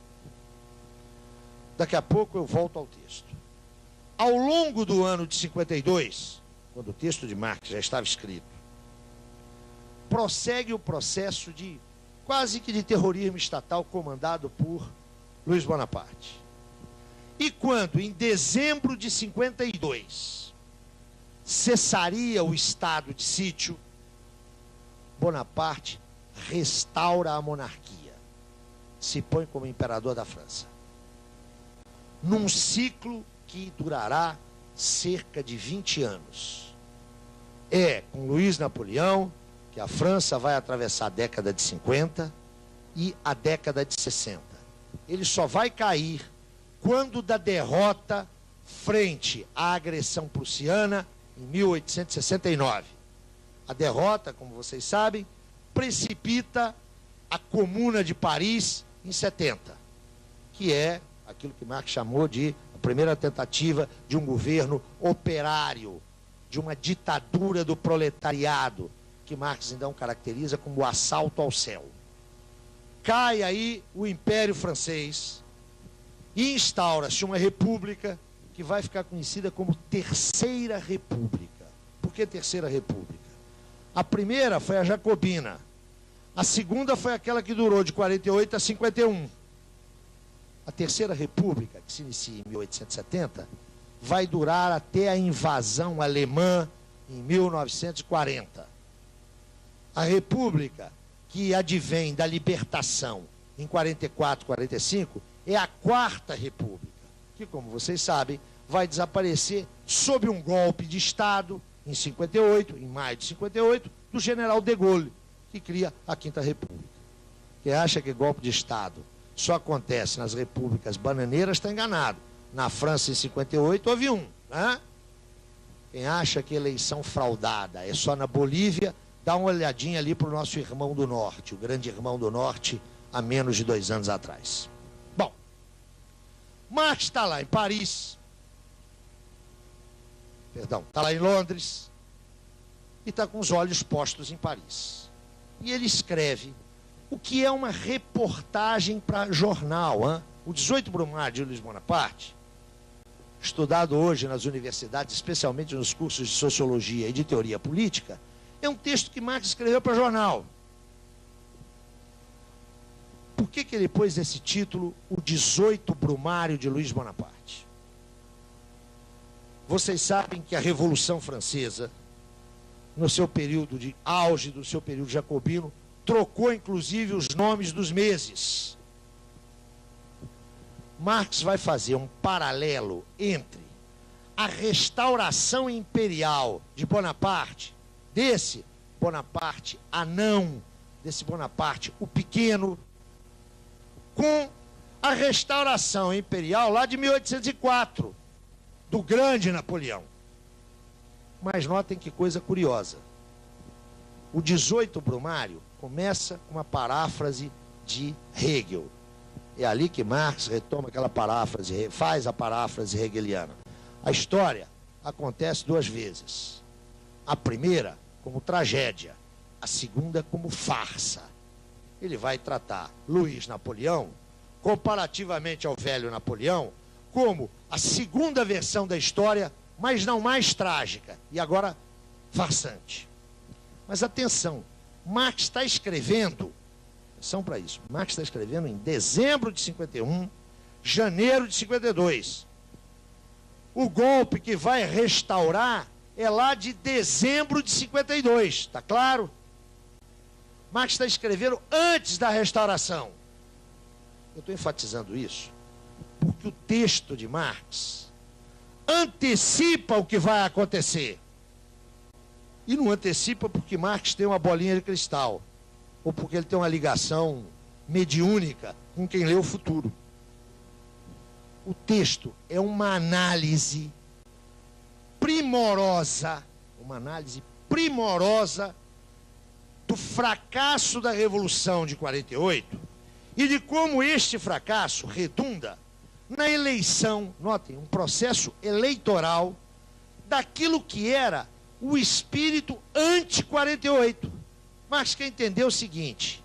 Speaker 1: Daqui a pouco eu volto ao texto. Ao longo do ano de 52, quando o texto de Marx já estava escrito, prossegue o processo de quase que de terrorismo estatal comandado por Luiz Bonaparte. E quando, em dezembro de 52, cessaria o estado de sítio, Bonaparte restaura a monarquia, se põe como imperador da França, num ciclo que durará cerca de 20 anos. É com Luiz Napoleão que a França vai atravessar a década de 50 e a década de 60. Ele só vai cair quando da derrota frente à agressão prussiana em 1869. A derrota, como vocês sabem, precipita a Comuna de Paris em 70, que é aquilo que Marx chamou de a primeira tentativa de um governo operário, de uma ditadura do proletariado, que Marx então caracteriza como o assalto ao céu. Cai aí o Império Francês e instaura-se uma república que vai ficar conhecida como Terceira República. Por que Terceira República? A primeira foi a Jacobina. A segunda foi aquela que durou de 48 a 51. A Terceira República, que se inicia em 1870, vai durar até a invasão alemã em 1940. A República, que advém da libertação em 44, 45, é a Quarta República, que, como vocês sabem, vai desaparecer sob um golpe de Estado em 58, em maio de 58, do general de Gaulle, que cria a Quinta República. Quem acha que golpe de Estado só acontece nas repúblicas bananeiras está enganado. Na França, em 58, houve um, né? Quem acha que eleição fraudada é só na Bolívia, dá uma olhadinha ali para o nosso irmão do Norte, o grande irmão do Norte, há menos de 2 anos atrás. Bom, Marx está lá em Paris, está lá em Londres, e está com os olhos postos em Paris. E ele escreve o que é uma reportagem para jornal, hein? O 18 Brumário de Luiz Bonaparte, estudado hoje nas universidades, especialmente nos cursos de Sociologia e de Teoria Política, é um texto que Marx escreveu para jornal. Por que ele pôs esse título, o 18 Brumário de Luiz Bonaparte? Vocês sabem que a Revolução Francesa, no seu período de auge, do seu período jacobino, trocou inclusive os nomes dos meses. Marx vai fazer um paralelo entre a restauração imperial de Bonaparte, desse Bonaparte anão, desse Bonaparte o pequeno, com a restauração imperial lá de 1804, do grande Napoleão. Mas notem que coisa curiosa. O 18 Brumário começa com uma paráfrase de Hegel. É ali que Marx retoma aquela paráfrase, faz a paráfrase hegeliana. A história acontece 2 vezes. A primeira como tragédia, a segunda como farsa. Ele vai tratar Luiz Napoleão, comparativamente ao velho Napoleão, como a segunda versão da história, mas não mais trágica, e agora farsante. Mas atenção, Marx está escrevendo, atenção para isso, Marx está escrevendo em dezembro de 51, janeiro de 52. O golpe que vai restaurar é lá de dezembro de 52, está claro? Marx está escrevendo antes da restauração. Eu estou enfatizando isso porque o texto de Marx antecipa o que vai acontecer. E não antecipa porque Marx tem uma bolinha de cristal, ou porque ele tem uma ligação mediúnica com quem lê o futuro. O texto é uma análise primorosa, do fracasso da Revolução de 48 e de como este fracasso redunda na eleição, notem, um processo eleitoral daquilo que era o espírito anti-48. Marx quer entender o seguinte: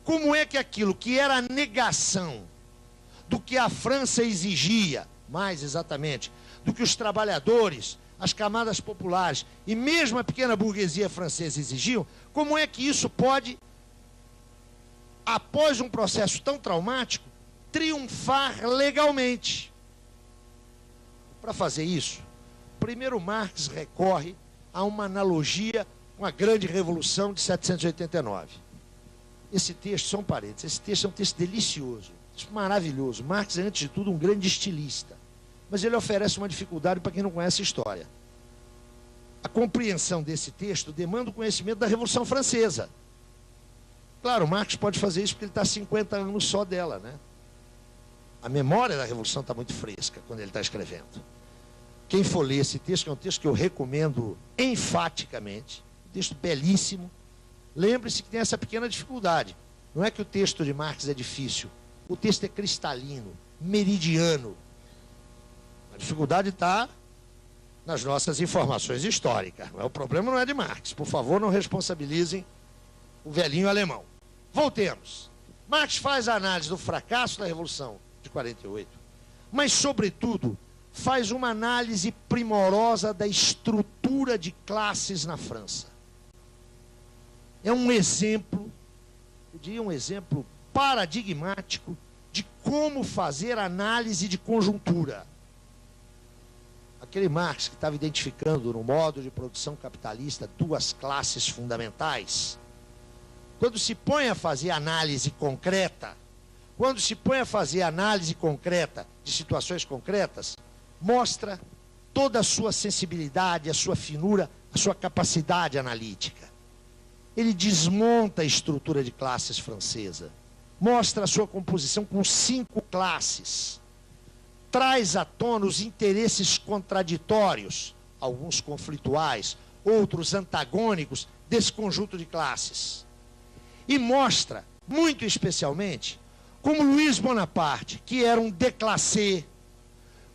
Speaker 1: como é que aquilo que era a negação do que a França exigia, mais exatamente, do que os trabalhadores, as camadas populares e mesmo a pequena burguesia francesa exigiam, como é que isso pode, após um processo tão traumático, triunfar legalmente? Para fazer isso, primeiro Marx recorre a uma analogia com a grande revolução de 1789. Esse texto, são parênteses, esse texto é um texto delicioso, maravilhoso. Marx é, antes de tudo, um grande estilista, mas ele oferece uma dificuldade para quem não conhece a história. A compreensão desse texto demanda o conhecimento da Revolução Francesa. Claro, Marx pode fazer isso porque ele está há 50 anos só dela, né? A memória da Revolução está muito fresca quando ele está escrevendo. Quem for ler esse texto, que é um texto que eu recomendo enfaticamente, um texto belíssimo, lembre-se que tem essa pequena dificuldade. Não é que o texto de Marx é difícil, o texto é cristalino, meridiano. A dificuldade está nas nossas informações históricas. O problema não é de Marx. Por favor, não responsabilizem o velhinho alemão. Voltemos. Marx faz a análise do fracasso da Revolução de 48, mas, sobretudo, faz uma análise primorosa da estrutura de classes na França. É um exemplo, eu diria um exemplo paradigmático de como fazer análise de conjuntura. Aquele Marx que estava identificando no modo de produção capitalista duas classes fundamentais, quando se põe a fazer análise concreta, de situações concretas, mostra toda a sua sensibilidade, a sua finura, a sua capacidade analítica. Ele desmonta a estrutura de classes francesa, mostra a sua composição com 5 classes, traz à tona os interesses contraditórios, alguns conflituais, outros antagônicos, desse conjunto de classes. E mostra, muito especialmente, como Luiz Bonaparte, que era um déclassé,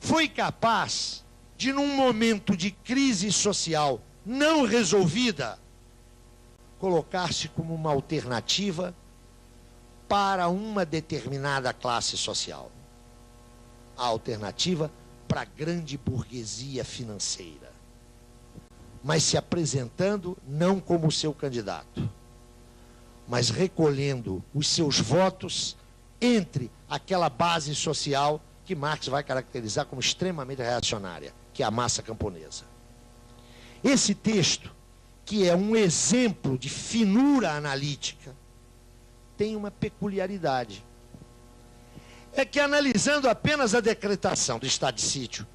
Speaker 1: foi capaz de, num momento de crise social não resolvida, colocar-se como uma alternativa para uma determinada classe social. A alternativa para a grande burguesia financeira. Mas se apresentando não como seu candidato, mas recolhendo os seus votos entre aquela base social que Marx vai caracterizar como extremamente reacionária, que é a massa camponesa. Esse texto, que é um exemplo de finura analítica, tem uma peculiaridade. É que, analisando apenas a decretação do estado de sítio,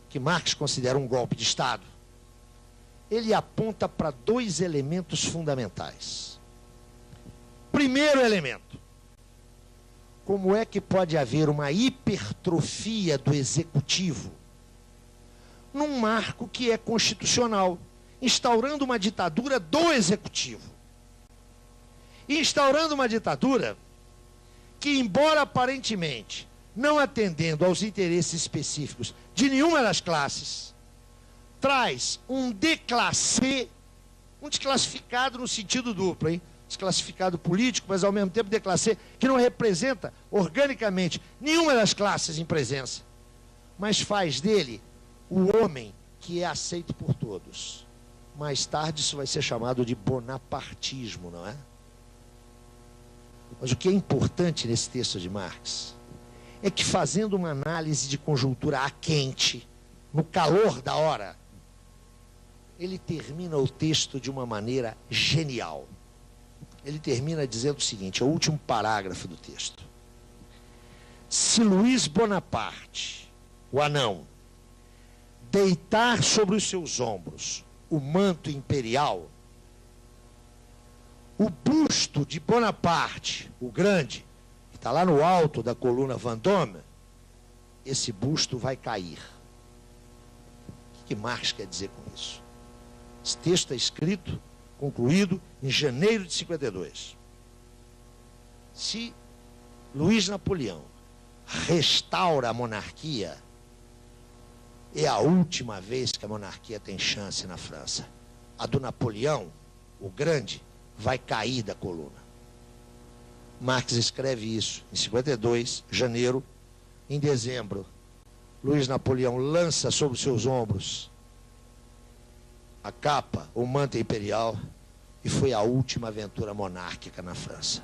Speaker 1: que Marx considera um golpe de Estado, ele aponta para 2 elementos fundamentais. Primeiro elemento: como é que pode haver uma hipertrofia do executivo num marco que é constitucional, instaurando uma ditadura do executivo. E instaurando uma ditadura que, embora aparentemente não atendendo aos interesses específicos de nenhuma das classes, traz um déclassé, um desclassificado no sentido duplo, hein? Desclassificado político, mas ao mesmo tempo déclassé, que não representa organicamente nenhuma das classes em presença, mas faz dele o homem que é aceito por todos. Mais tarde isso vai ser chamado de bonapartismo, não é? Mas o que é importante nesse texto de Marx é que, fazendo uma análise de conjuntura a quente, no calor da hora, ele termina o texto de uma maneira genial. Ele termina dizendo o seguinte, é o último parágrafo do texto. Se Luiz Bonaparte, o anão, deitar sobre os seus ombros o manto imperial, o busto de Bonaparte, o grande, que está lá no alto da coluna Vendôme, esse busto vai cair. O que Marx quer dizer com isso? Esse texto é escrito, concluído em janeiro de 52. Se Luiz Napoleão restaura a monarquia, é a última vez que a monarquia tem chance na França. A do Napoleão, o grande, vai cair da coluna. Marx escreve isso em 52, janeiro. Em dezembro, Luiz Napoleão lança sobre os seus ombros a capa, o manto imperial, e foi a última aventura monárquica na França.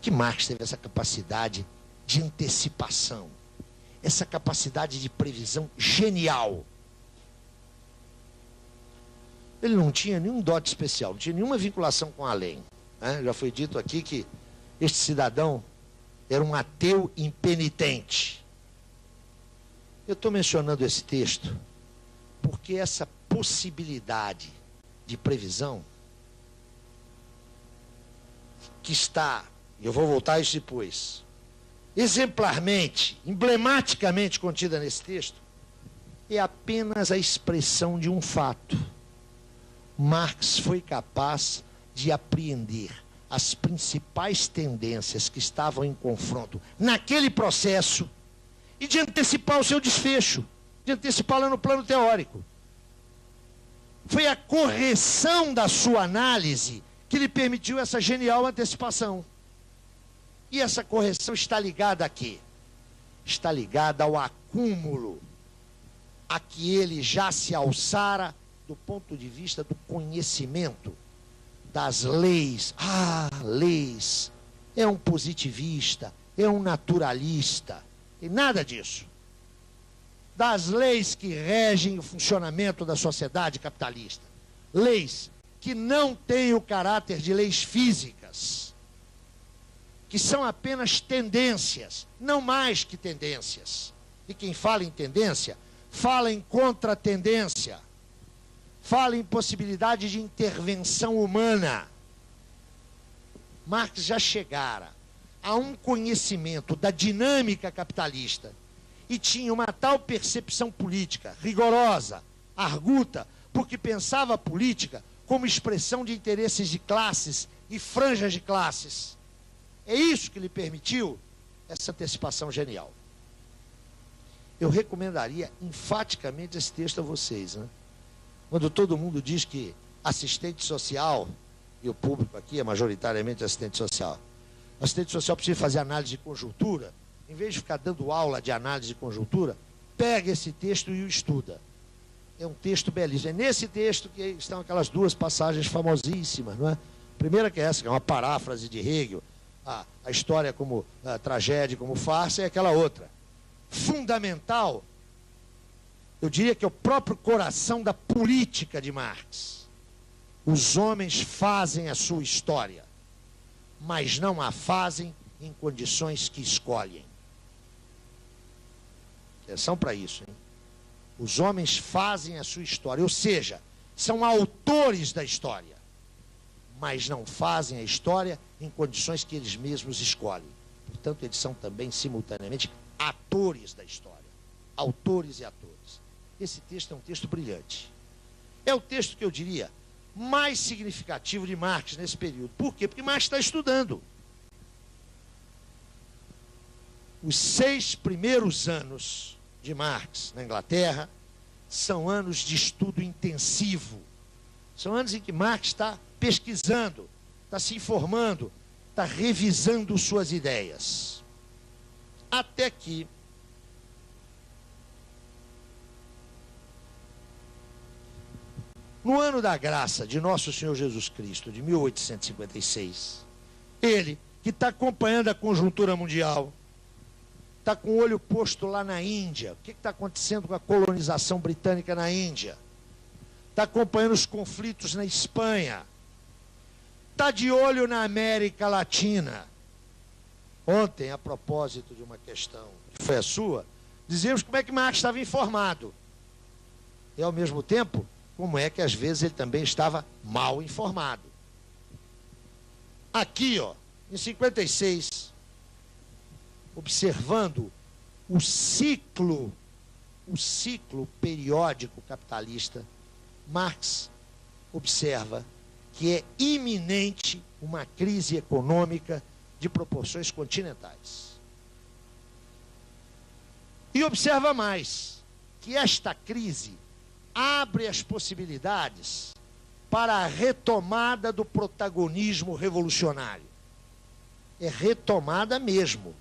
Speaker 1: Que Marx teve essa capacidade de antecipação, essa capacidade de previsão genial. Ele não tinha nenhum dote especial, não tinha nenhuma vinculação com a lei, né? Já foi dito aqui que este cidadão era um ateu impenitente. Eu estou mencionando esse texto porque essa possibilidade de previsão que está, eu vou voltar a isso depois, exemplarmente, emblematicamente contida nesse texto, é apenas a expressão de um fato. Marx foi capaz de apreender as principais tendências que estavam em confronto naquele processo e de antecipar o seu desfecho, de antecipá-la no plano teórico. Foi a correção da sua análise que lhe permitiu essa genial antecipação. E essa correção está ligada a quê? Está ligada ao acúmulo a que ele já se alçara do ponto de vista do conhecimento das leis. Leis. É um positivista, é um naturalista. Tem nada disso. Das leis que regem o funcionamento da sociedade capitalista. Leis que não têm o caráter de leis físicas, que são apenas tendências, não mais que tendências. E quem fala em tendência, fala em contratendência, fala em possibilidade de intervenção humana. Marx já chegara a um conhecimento da dinâmica capitalista e tinha uma tal percepção política rigorosa, arguta, porque pensava a política como expressão de interesses de classes e franjas de classes. É isso que lhe permitiu essa antecipação genial. Eu recomendaria enfaticamente esse texto a vocês, né? Quando todo mundo diz que assistente social, e o público aqui é majoritariamente assistente social, o assistente social precisa fazer análise de conjuntura, em vez de ficar dando aula de análise de conjuntura, pega esse texto e o estuda. É um texto belíssimo. É nesse texto que estão aquelas duas passagens famosíssimas, não é? A primeira que é essa, que é uma paráfrase de Hegel, a história como a tragédia, como farsa, e aquela outra. Fundamental, eu diria que é o próprio coração da política de Marx. Os homens fazem a sua história, mas não a fazem em condições que escolhem. Atenção para isso, hein? Os homens fazem a sua história, ou seja, são autores da história, mas não fazem a história em condições que eles mesmos escolhem. Portanto, eles são também, simultaneamente, atores da história. Autores e atores. Esse texto é um texto brilhante. É o texto que eu diria mais significativo de Marx nesse período. Por quê? Porque Marx está estudando. Os 6 primeiros anos de Marx na Inglaterra são anos de estudo intensivo. São anos em que Marx está pesquisando, está se informando, está revisando suas ideias. Até que no ano da graça de Nosso Senhor Jesus Cristo, de 1856, ele, que está acompanhando a conjuntura mundial, está com o olho posto lá na Índia. O que está acontecendo com a colonização britânica na Índia? Está acompanhando os conflitos na Espanha. Está de olho na América Latina. Ontem, a propósito de uma questão que foi a sua, dizíamos como é que Marx estava informado. E, ao mesmo tempo, como é que às vezes ele também estava mal informado. Aqui, ó, em 56, observando o ciclo periódico capitalista, Marx observa que é iminente uma crise econômica de proporções continentais. E observa mais, que esta crise abre as possibilidades para a retomada do protagonismo revolucionário. É retomada mesmo.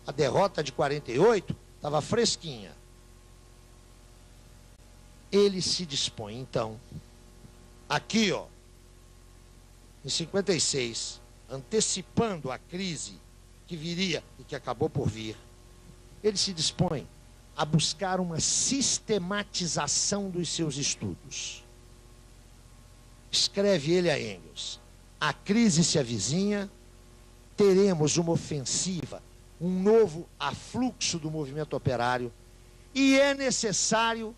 Speaker 1: A derrota de 48 estava fresquinha. Ele se dispõe, então, aqui, ó, em 56, antecipando a crise que viria e que acabou por vir, ele se dispõe a buscar uma sistematização dos seus estudos. Escreve ele a Engels: a crise se avizinha, teremos uma ofensiva, um novo afluxo do movimento operário, e é necessário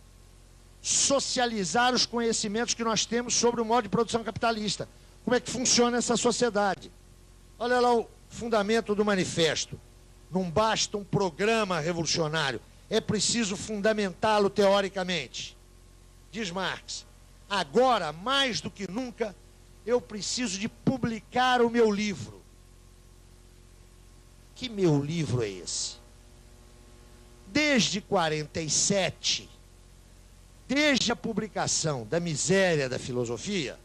Speaker 1: socializar os conhecimentos que nós temos sobre o modo de produção capitalista. Como é que funciona essa sociedade? Olha lá o fundamento do manifesto. Não basta um programa revolucionário, é preciso fundamentá-lo teoricamente. Diz Marx: agora, mais do que nunca, eu preciso de publicar o meu livro. Que meu livro é esse? Desde 47, desde a publicação da Miséria da Filosofia,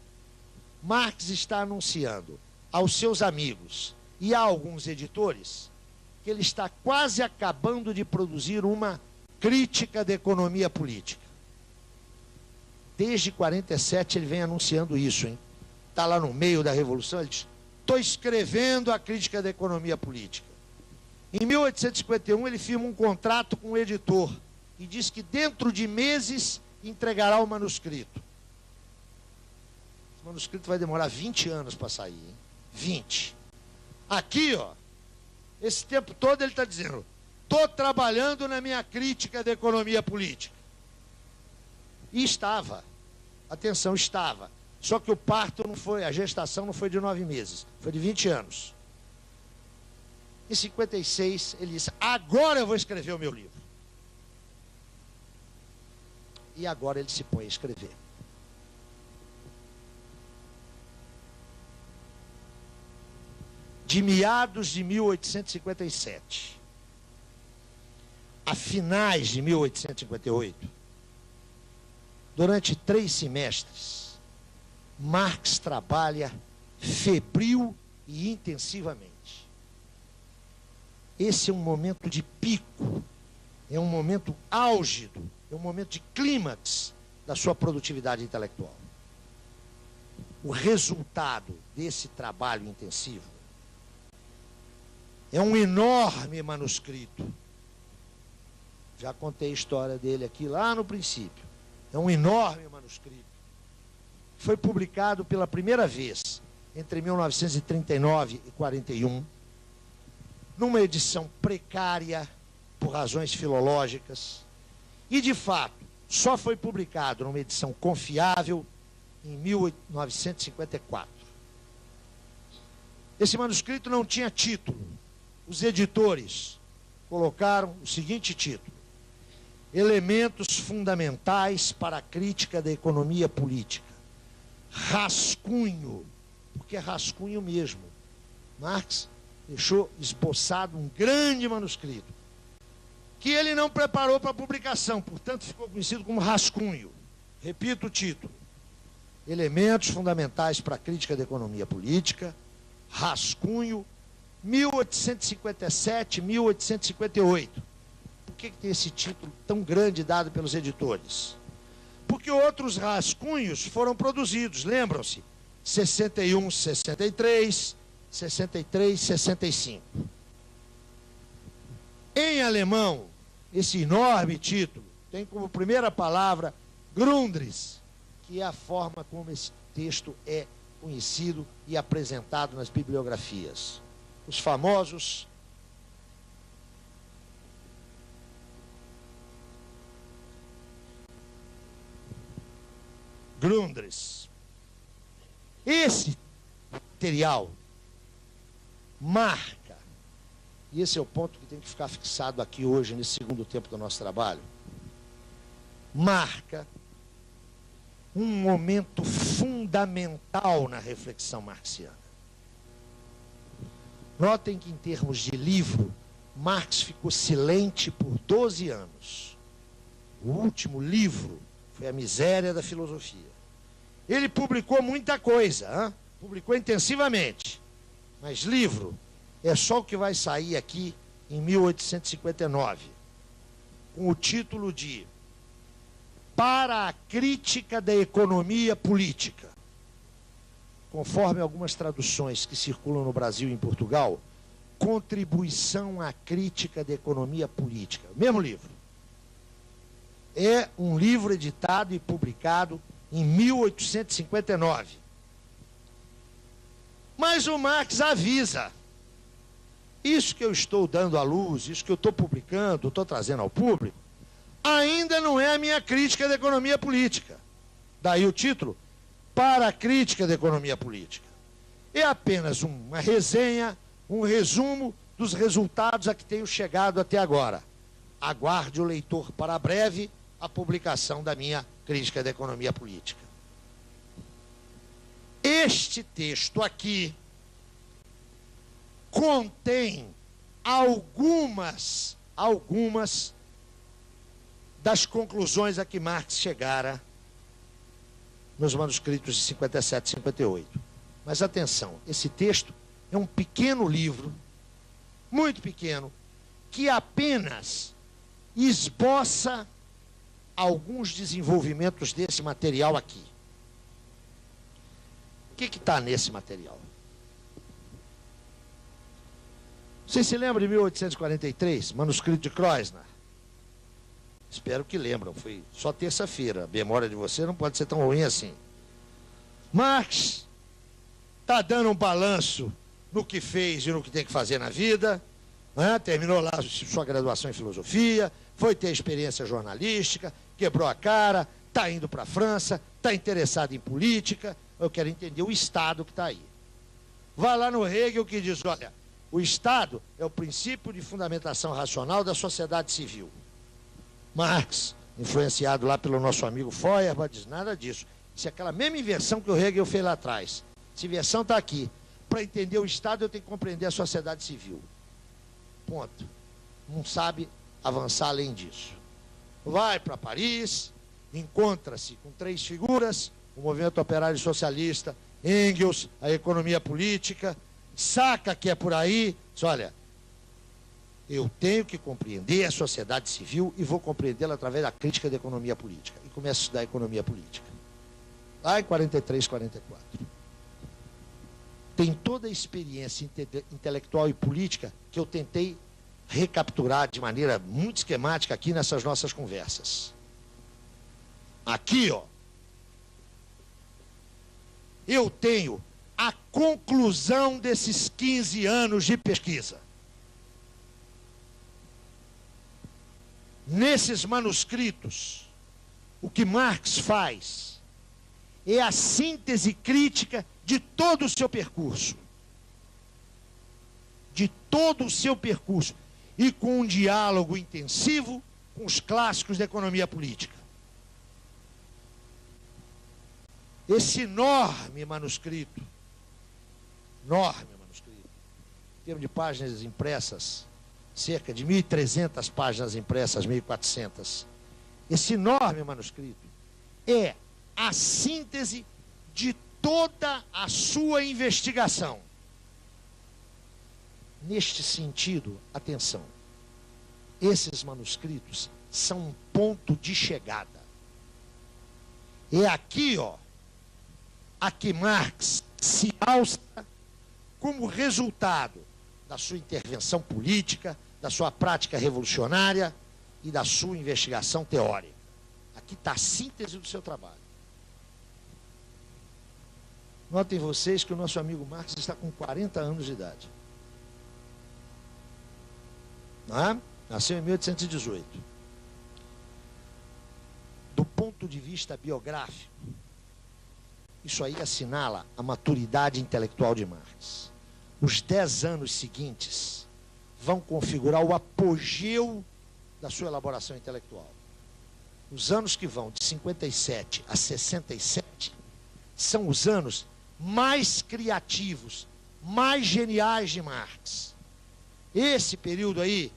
Speaker 1: Marx está anunciando aos seus amigos e a alguns editores que ele está quase acabando de produzir uma crítica da economia política. Desde 47 ele vem anunciando isso, hein? Está lá no meio da Revolução, ele diz: estou escrevendo a crítica da economia política. Em 1851, ele firma um contrato com o editor e diz que dentro de meses entregará o manuscrito. Esse manuscrito vai demorar 20 anos para sair, hein? 20. Aqui, ó, esse tempo todo ele está dizendo: estou trabalhando na minha crítica da economia política. E estava. Atenção, estava. Só que o parto não foi, a gestação não foi de 9 meses, foi de 20 anos. Em 56, ele disse: agora eu vou escrever o meu livro. E agora ele se põe a escrever. De meados de 1857 a finais de 1858, durante 3 semestres, Marx trabalha febril e intensivamente. Esse é um momento de pico, é um momento álgido, é um momento de clímax da sua produtividade intelectual. O resultado desse trabalho intensivo é um enorme manuscrito. Já contei a história dele aqui lá no princípio. É um enorme manuscrito. Foi publicado pela primeira vez entre 1939 e 41, numa edição precária por razões filológicas, e de fato só foi publicado numa edição confiável em 1954. Esse manuscrito não tinha título. Os editores colocaram o seguinte título: Elementos fundamentais para a crítica da economia política. Rascunho, porque é rascunho mesmo. Marx deixou esboçado um grande manuscrito, que ele não preparou para publicação, portanto ficou conhecido como rascunho. Repito o título: Elementos fundamentais para a crítica da economia política, rascunho, 1857, 1858. Por que tem esse título tão grande dado pelos editores? Porque outros rascunhos foram produzidos, lembram-se? 61, 63, 63, 65. Em alemão, esse enorme título tem como primeira palavra Grundrisse, que é a forma como esse texto é conhecido e apresentado nas bibliografias. Os famosos Grundrisse. Esse material marca, e esse é o ponto que tem que ficar fixado aqui hoje, nesse segundo tempo do nosso trabalho, marca um momento fundamental na reflexão marxiana. Notem que, em termos de livro, Marx ficou silente por 12 anos. O último livro foi A Miséria da Filosofia. Ele publicou muita coisa, hein? Publicou intensivamente, mas livro é só o que vai sair aqui em 1859, com o título de Para a Crítica da Economia Política. Conforme algumas traduções que circulam no Brasil e em Portugal, Contribuição à Crítica da Economia Política. Mesmo livro. É um livro editado e publicado em 1859. Mas o Marx avisa: isso que eu estou dando à luz, isso que eu estou publicando, estou trazendo ao público, ainda não é a minha crítica da economia política. Daí o título, Para a Crítica da Economia Política. É apenas uma resenha, um resumo dos resultados a que tenho chegado até agora. Aguarde o leitor para breve a publicação da minha crítica da economia política. Este texto aqui contém algumas das conclusões a que Marx chegara nos manuscritos de 57 e 58. Mas atenção, esse texto é um pequeno livro, muito pequeno, que apenas esboça alguns desenvolvimentos desse material aqui. O que está nesse material? Vocês se lembram de 1843, manuscrito de Kreuzner? Espero que lembram, foi só terça-feira. A memória de você não pode ser tão ruim assim. Marx está dando um balanço no que fez e no que tem que fazer na vida, né? Terminou lá sua graduação em filosofia, foi ter experiência jornalística, quebrou a cara, está indo para a França, está interessado em política. Eu quero entender o Estado que está aí. Vai lá no Hegel que diz, olha, o Estado é o princípio de fundamentação racional da sociedade civil. Marx, influenciado lá pelo nosso amigo Feuerbach, diz nada disso. Isso é aquela mesma inversão que o Hegel fez lá atrás. Essa inversão está aqui. Para entender o Estado, eu tenho que compreender a sociedade civil. Ponto. Não sabe avançar além disso. Vai para Paris, encontra-se com três figuras, o movimento operário socialista, Engels, a economia política, saca que é por aí, diz, olha, eu tenho que compreender a sociedade civil e vou compreendê-la através da crítica da economia política. E começa a estudar a economia política. Lá em 43, 44. Tem toda a experiência intelectual e política que eu tentei recapturar de maneira muito esquemática aqui nessas nossas conversas. Aqui, ó, eu tenho a conclusão desses 15 anos de pesquisa. Nesses manuscritos, o que Marx faz é a síntese crítica de todo o seu percurso. De todo o seu percurso. E com um diálogo intensivo com os clássicos da economia política. Esse enorme manuscrito, em termos de páginas impressas, cerca de 1.300 páginas impressas, 1.400. Esse enorme manuscrito é a síntese de toda a sua investigação. Neste sentido, atenção, esses manuscritos são um ponto de chegada. É aqui, ó, a que Marx se alça como resultado da sua intervenção política, da sua prática revolucionária e da sua investigação teórica. Aqui está a síntese do seu trabalho. Notem vocês que o nosso amigo Marx está com 40 anos de idade. Não é? Nasceu em 1818. Do ponto de vista biográfico, isso aí assinala a maturidade intelectual de Marx. Os 10 anos seguintes vão configurar o apogeu da sua elaboração intelectual. Os anos que vão de 57 a 67 são os anos mais criativos, mais geniais de Marx. Esse período aí,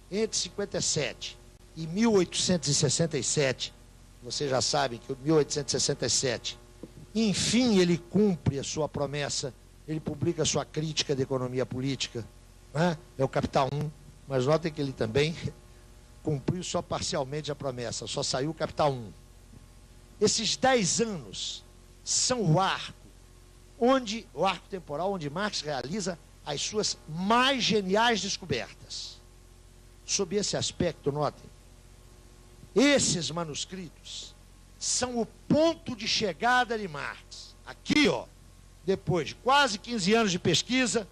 Speaker 1: entre 57 e 1867, vocês já sabem que em 1867, enfim, ele cumpre a sua promessa, ele publica a sua crítica da economia política, né? É o Capital 1, mas notem que ele também cumpriu só parcialmente a promessa, só saiu o Capital 1. Esses 10 anos são o arco temporal onde Marx realiza as suas mais geniais descobertas. Sob esse aspecto, notem, esses manuscritos são o ponto de chegada de Marx. Aqui, ó, depois de quase 15 anos de pesquisa,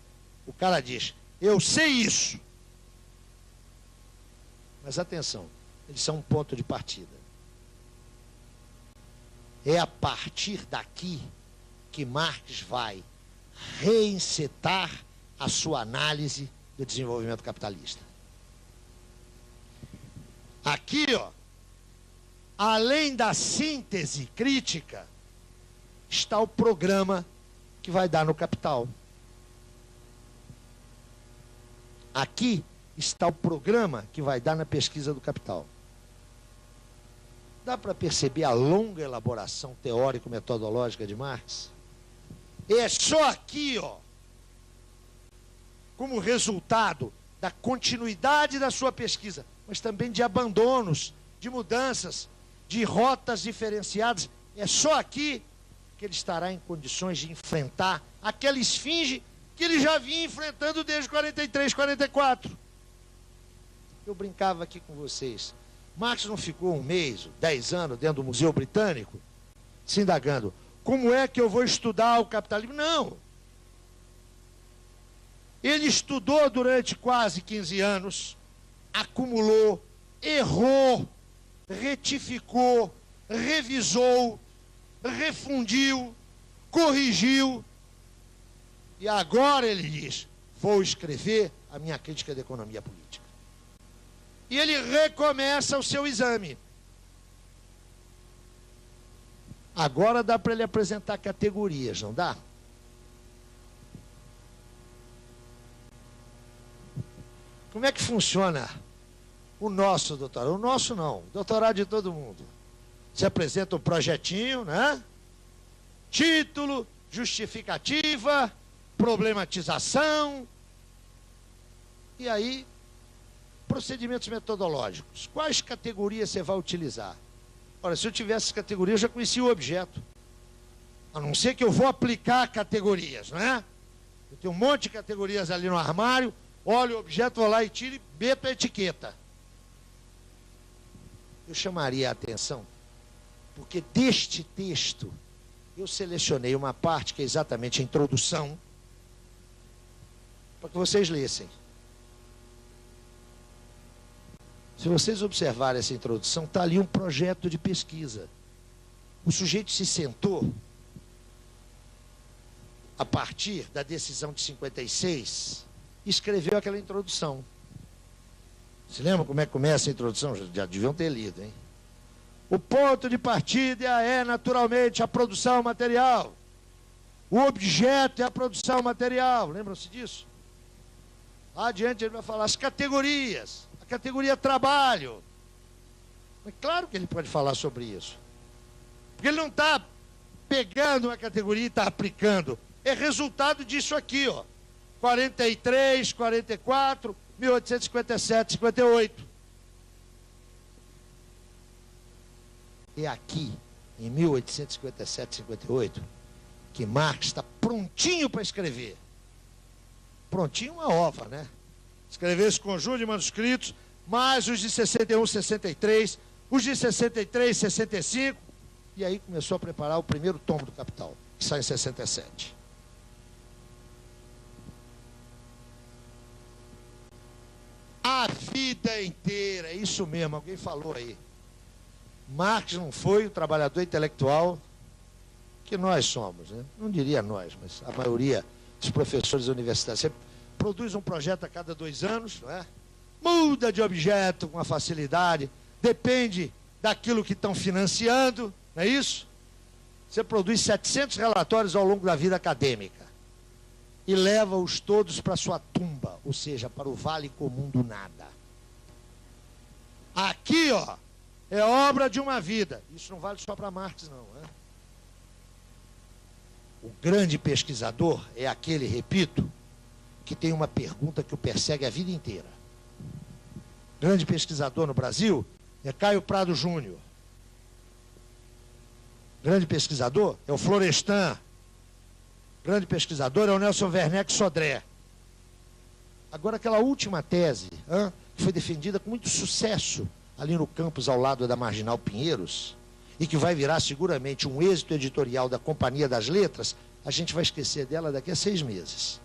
Speaker 1: o cara diz, eu sei isso. Mas atenção, eles são um ponto de partida. É a partir daqui que Marx vai reencetar a sua análise do desenvolvimento capitalista. Aqui, ó, além da síntese crítica, está o programa que vai dar no Capital. Aqui está o programa que vai dar na pesquisa do Capital. Dá para perceber a longa elaboração teórico-metodológica de Marx? É só aqui, ó, como resultado da continuidade da sua pesquisa, mas também de abandonos, de mudanças, de rotas diferenciadas. É só aqui que ele estará em condições de enfrentar aquela esfinge que ele já vinha enfrentando desde 43, 44. Eu brincava aqui com vocês. Marx não ficou um mês, 10 anos dentro do Museu Britânico, se indagando, como é que eu vou estudar o capitalismo? Não. Ele estudou durante quase 15 anos, acumulou, errou, retificou, revisou, refundiu, corrigiu. E agora ele diz, vou escrever a minha crítica da economia política. E ele recomeça o seu exame. Agora dá para ele apresentar categorias, não dá? Como é que funciona o nosso doutorado? O nosso não, o doutorado de todo mundo. Você apresenta um projetinho, né? Título, justificativa, problematização. E aí, procedimentos metodológicos. Quais categorias você vai utilizar? Ora, se eu tivesse categorias, eu já conhecia o objeto. A não ser que eu vou aplicar categorias, não é? Eu tenho um monte de categorias ali no armário, olho o objeto, vou lá e tiro e meto a etiqueta. Eu chamaria a atenção, porque deste texto, eu selecionei uma parte que é exatamente a introdução, para que vocês lessem. Se vocês observarem essa introdução, está ali um projeto de pesquisa. O sujeito se sentou, a partir da decisão de 56, e escreveu aquela introdução. Se lembram como é que começa a introdução? Já deviam ter lido, hein? O ponto de partida é, naturalmente, a produção material. O objeto é a produção material. Lembram-se disso? Lá adiante ele vai falar as categorias. A categoria trabalho. É claro que ele pode falar sobre isso. Porque ele não está pegando uma categoria e está aplicando. É resultado disso aqui, ó. 43, 44, 1857, 58. É aqui, em 1857, 58, que Marx está prontinho para escrever. Prontinho uma ova, né? Escrever esse conjunto de manuscritos, mais os de 61, 63, os de 63, 65, e aí começou a preparar o primeiro tomo do Capital, que sai em 67. A vida inteira, é isso mesmo, alguém falou aí. Marx não foi o trabalhador intelectual que nós somos, né? Não diria nós, mas a maioria dos professores da universidade. Você produz um projeto a cada 2 anos, não é? Muda de objeto com uma facilidade, depende daquilo que estão financiando, não é isso? Você produz 700 relatórios ao longo da vida acadêmica e leva-os todos para sua tumba, ou seja, para o vale comum do nada. Aqui, ó, é obra de uma vida. Isso não vale só para Marx, não, né? O grande pesquisador é aquele, repito, que tem uma pergunta que o persegue a vida inteira. Grande pesquisador no Brasil é Caio Prado Júnior. Grande pesquisador é o Florestan. Grande pesquisador é o Nelson Werneck Sodré. Agora, aquela última tese, que foi defendida com muito sucesso ali no campus ao lado da Marginal Pinheiros, e que vai virar seguramente um êxito editorial da Companhia das Letras, a gente vai esquecer dela daqui a 6 meses.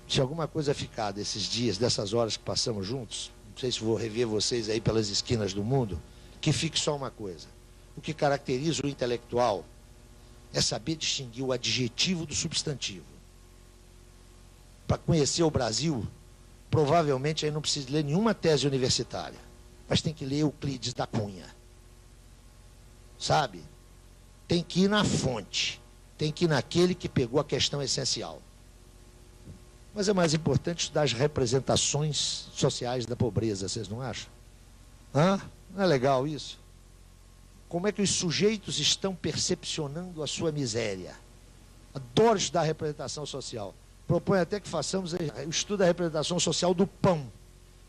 Speaker 1: Se alguma coisa ficar desses dias, dessas horas que passamos juntos, não sei se vou rever vocês aí pelas esquinas do mundo, que fique só uma coisa. O que caracteriza o intelectual é saber distinguir o adjetivo do substantivo. Para conhecer o Brasil, provavelmente aí não precisa ler nenhuma tese universitária, mas tem que ler Euclides da Cunha. Sabe? Tem que ir na fonte, tem que ir naquele que pegou a questão essencial. Mas é mais importante estudar as representações sociais da pobreza, vocês não acham? Não é legal isso? Como é que os sujeitos estão percepcionando a sua miséria? Adoro estudar a representação social. Proponho até que façamos o estudo da representação social do pão.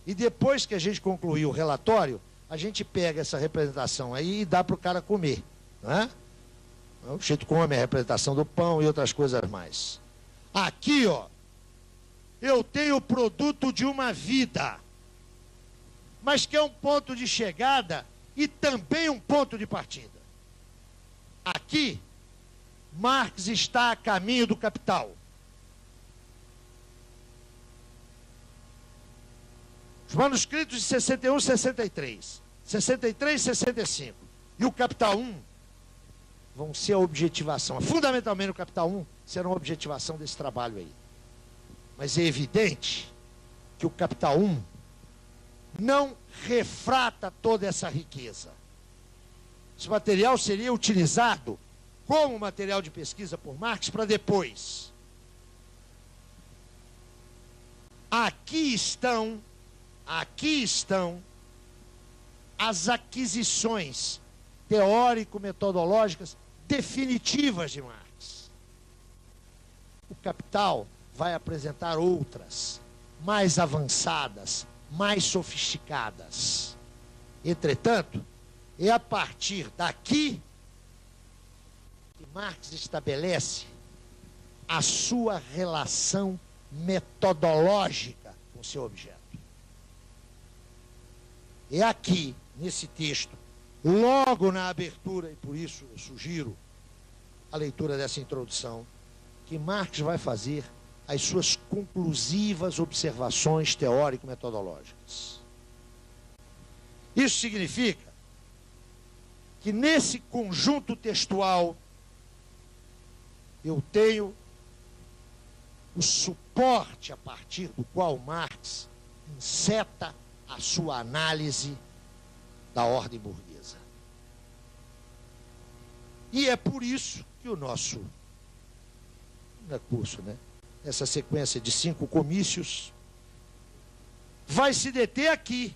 Speaker 1: E depois que a gente concluir o relatório, a gente pega essa representação aí e dá para o cara comer. Não é? O sujeito come a representação do pão e outras coisas mais. Aqui, ó, eu tenho o produto de uma vida, mas que é um ponto de chegada e também um ponto de partida. Aqui, Marx está a caminho do Capital. Os manuscritos de 61 e 63, 63 e 65 e o Capital 1 vão ser a objetivação. Fundamentalmente o Capital 1 será uma objetivação desse trabalho aí. Mas é evidente que o Capital 1 não refrata toda essa riqueza. Esse material seria utilizado como material de pesquisa por Marx para depois. Aqui estão as aquisições teórico-metodológicas definitivas de Marx. O Capital vai apresentar outras, mais avançadas, mais sofisticadas. Entretanto, é a partir daqui que Marx estabelece a sua relação metodológica com o seu objeto. É aqui, nesse texto, logo na abertura, e por isso eu sugiro a leitura dessa introdução, que Marx vai fazer as suas conclusivas observações teórico-metodológicas. Isso significa que nesse conjunto textual eu tenho o suporte a partir do qual Marx enceta a sua análise da ordem burguesa. E é por isso que o nosso curso, essa sequência de 5 comícios, vai se deter aqui,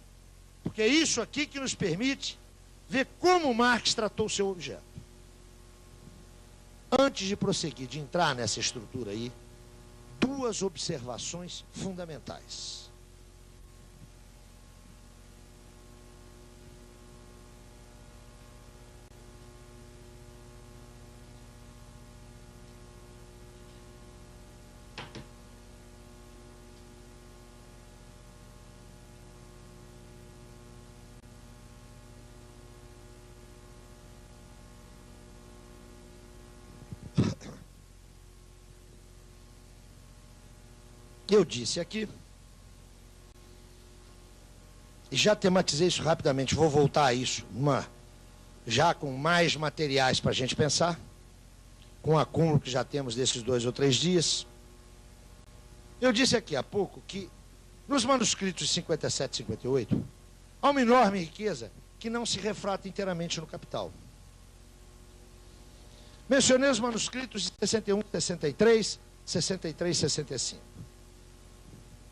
Speaker 1: porque é isso aqui que nos permite ver como Marx tratou o seu objeto. Antes de prosseguir, de entrar nessa estrutura aí, 2 observações fundamentais. Eu disse aqui, e já tematizei isso rapidamente, vou voltar a isso, já com mais materiais para a gente pensar, com o acúmulo que já temos desses 2 ou 3 dias. Eu disse aqui há pouco que nos manuscritos de 57 e 58 há uma enorme riqueza que não se refrata inteiramente no Capital. Mencionei os manuscritos de 61, 63, 63 e 65.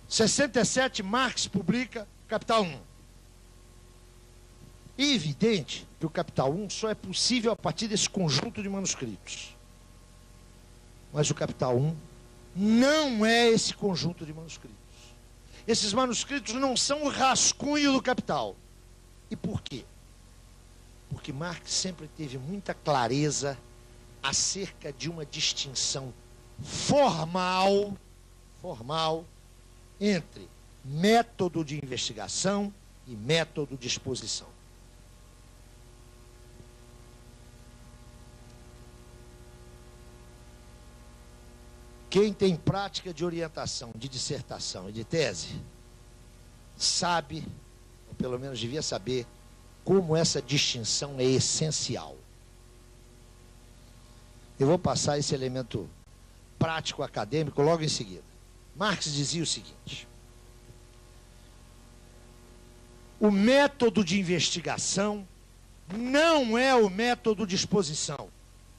Speaker 1: 67, Marx publica Capital 1. É evidente que o Capital 1 só é possível a partir desse conjunto de manuscritos. Mas o Capital 1 não é esse conjunto de manuscritos. Esses manuscritos não são o rascunho do Capital. E por quê? Porque Marx sempre teve muita clareza acerca de uma distinção formal entre método de investigação e método de exposição. Quem tem prática de orientação, de dissertação e de tese, sabe, ou pelo menos devia saber, como essa distinção é essencial. Eu vou passar esse elemento prático acadêmico logo em seguida. Marx dizia o seguinte: o método de investigação não é o método de exposição,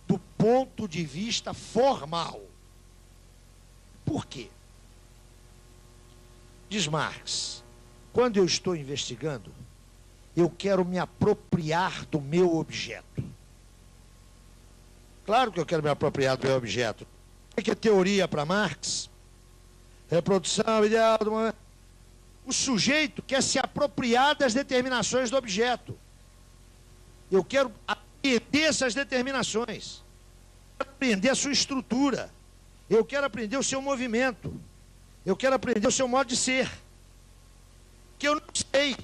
Speaker 1: do ponto de vista formal. Por quê? Diz Marx, quando eu estou investigando, eu quero me apropriar do meu objeto. Claro que eu quero me apropriar do meu objeto. O que é teoria para Marx? Reprodução ideal do momento. O sujeito quer se apropriar das determinações do objeto. Eu quero aprender essas determinações. aprender a sua estrutura. Eu quero aprender o seu movimento. Eu quero aprender o seu modo de ser. Que eu não sei.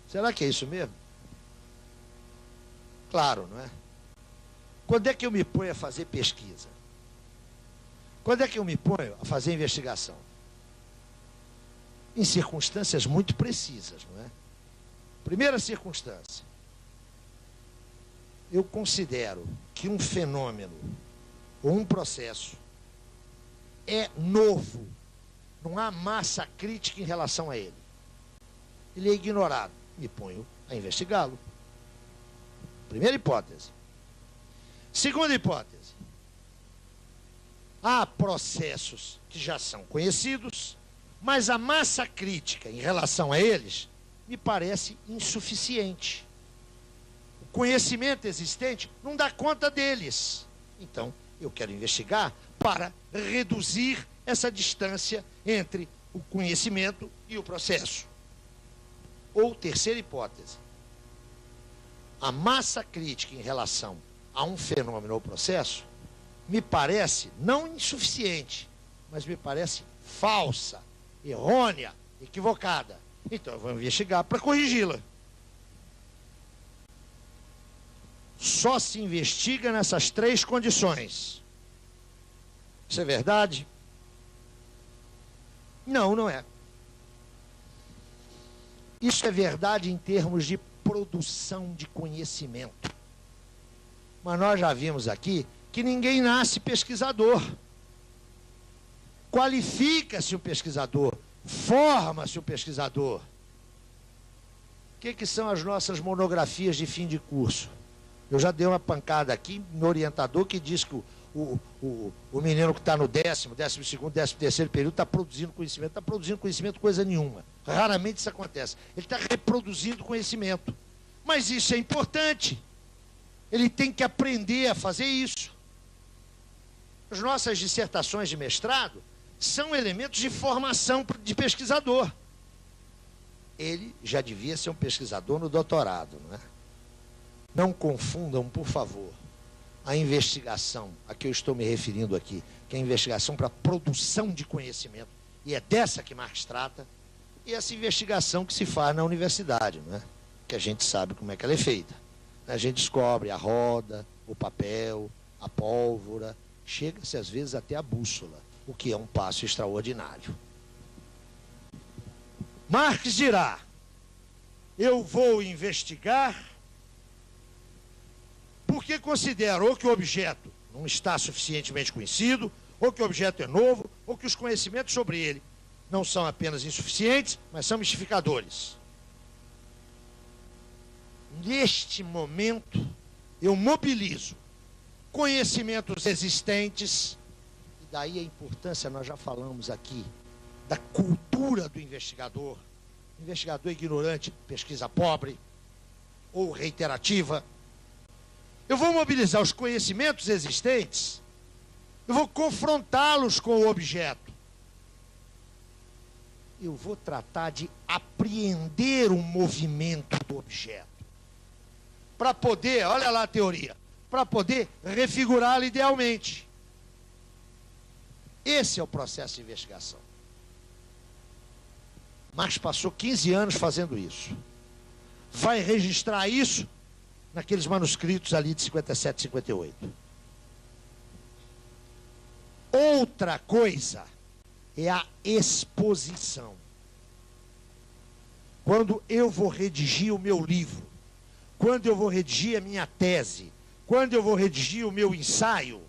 Speaker 1: Será que é isso mesmo? Claro, não é? Quando é que eu me ponho a fazer pesquisa? Quando é que eu me ponho a fazer investigação? Em circunstâncias muito precisas, não é? Primeira circunstância. Eu considero que um fenômeno ou um processo é novo. Não há massa crítica em relação a ele. Ele é ignorado. Me ponho a investigá-lo. Primeira hipótese. Segunda hipótese. Há processos que já são conhecidos, mas a massa crítica em relação a eles me parece insuficiente. O conhecimento existente não dá conta deles. Então, eu quero investigar para reduzir essa distância entre o conhecimento e o processo. Ou terceira hipótese. A massa crítica em relação a um fenômeno ou processo me parece não insuficiente, mas me parece falsa, errônea, equivocada. Então eu vou investigar para corrigi-la. Só se investiga nessas três condições. Isso é verdade? Não, não é. Isso é verdade em termos de produção de conhecimento. Mas nós já vimos aqui que ninguém nasce pesquisador. Qualifica-se o pesquisador, forma-se o pesquisador. O que são as nossas monografias de fim de curso? Eu já dei uma pancada aqui no orientador que diz que o menino que está no 10º, 12º, 13º período está produzindo conhecimento. Está produzindo conhecimento coisa nenhuma. Raramente isso acontece. Ele está reproduzindo conhecimento. Mas isso é importante. Ele tem que aprender a fazer isso. As nossas dissertações de mestrado são elementos de formação de pesquisador. Ele já devia ser um pesquisador no doutorado, não é? Não confundam, por favor, a investigação a que eu estou me referindo aqui, que é a investigação para produção de conhecimento, e é dessa que Marx trata, e essa investigação que se faz na universidade, não é? Que a gente sabe como é que ela é feita. A gente descobre a roda, o papel, a pólvora, chega-se às vezes até a bússola, o que é um passo extraordinário. Marx dirá: eu vou investigar porque considero ou que o objeto não está suficientemente conhecido, ou que o objeto é novo, ou que os conhecimentos sobre ele não são apenas insuficientes, mas são mistificadores. Neste momento, eu mobilizo conhecimentos existentes, e daí a importância, nós já falamos aqui, da cultura do investigador. Investigador ignorante, pesquisa pobre ou reiterativa. Eu vou mobilizar os conhecimentos existentes, eu vou confrontá-los com o objeto. Eu vou tratar de apreender o movimento do objeto. Para poder, olha lá a teoria, para poder refigurá-lo idealmente. Esse é o processo de investigação. Marx passou 15 anos fazendo isso. Vai registrar isso naqueles manuscritos ali de 57 e 58. Outra coisa é a exposição. Quando eu vou redigir o meu livro, quando eu vou redigir a minha tese, quando eu vou redigir o meu ensaio,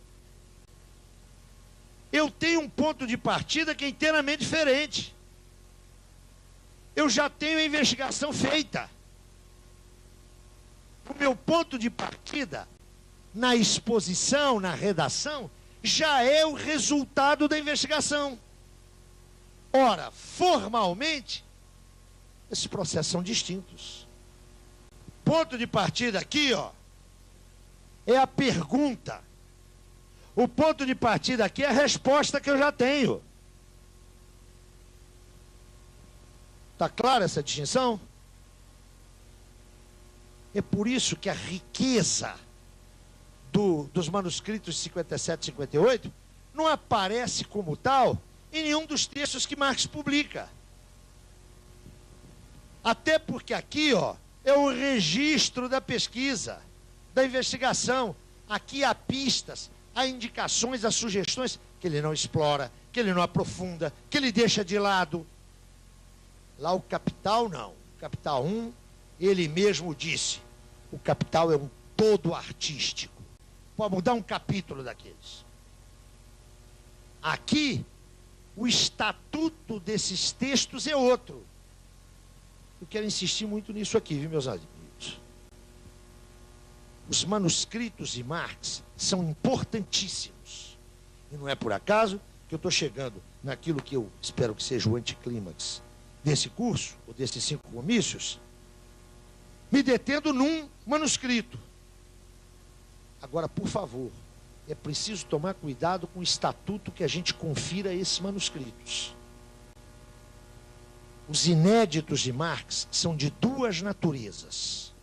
Speaker 1: eu tenho um ponto de partida que é inteiramente diferente. Eu já tenho a investigação feita. O meu ponto de partida, na exposição, na redação, já é o resultado da investigação. Ora, formalmente, esses processos são distintos. Ponto de partida aqui, ó, é a pergunta. O ponto de partida aqui é a resposta que eu já tenho. Está clara essa distinção? É por isso que a riqueza dos manuscritos de 57 e 58 não aparece como tal em nenhum dos textos que Marx publica. Até porque aqui, ó, é o registro da pesquisa, da investigação. Aqui há pistas, há indicações, há sugestões que ele não explora, que ele não aprofunda, que ele deixa de lado. Lá o Capital não. O Capital 1, ele mesmo disse, o Capital é um todo artístico. Pode mudar um capítulo daqueles. Aqui, o estatuto desses textos é outro. Eu quero insistir muito nisso aqui, viu, meus amigos? Os manuscritos de Marx são importantíssimos. E não é por acaso que eu estou chegando naquilo que eu espero que seja o anticlímax desse curso, ou desses 5 comícios, me detendo num manuscrito. Agora, por favor, é preciso tomar cuidado com o estatuto que a gente confira a esses manuscritos. Os inéditos de Marx são de 2 naturezas.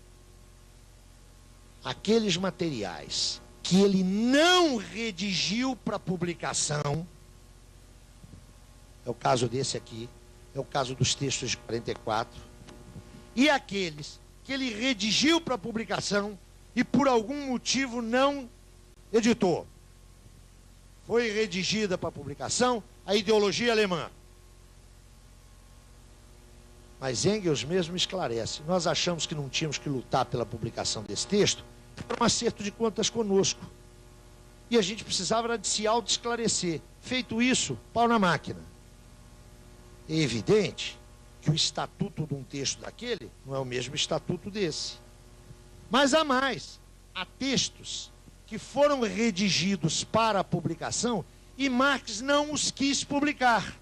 Speaker 1: Aqueles materiais que ele não redigiu para publicação, é o caso desse aqui, é o caso dos textos de 44, e aqueles que ele redigiu para publicação e por algum motivo não editou. Foi redigida para publicação a ideologia alemã. Mas Engels mesmo esclarece. Nós achamos que não tínhamos que lutar pela publicação desse texto, por um acerto de contas conosco. E a gente precisava de se auto-esclarecer. Feito isso, pau na máquina. É evidente que o estatuto de um texto daquele não é o mesmo estatuto desse. Mas há mais. Há textos que foram redigidos para a publicação e Marx não os quis publicar.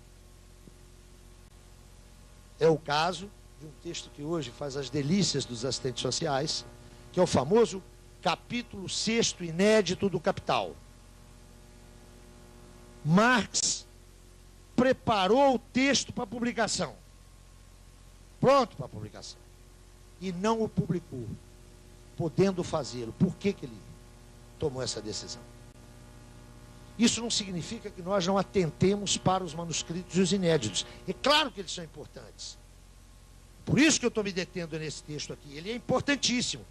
Speaker 1: É o caso de um texto que hoje faz as delícias dos assistentes sociais, que é o famoso capítulo 6º inédito do Capital. Marx preparou o texto para publicação. Pronto para publicação. E não o publicou, podendo fazê-lo. Por que ele tomou essa decisão? Isso não significa que nós não atentemos para os manuscritos e os inéditos. É claro que eles são importantes. Por isso que eu estou me detendo nesse texto aqui. Ele é importantíssimo.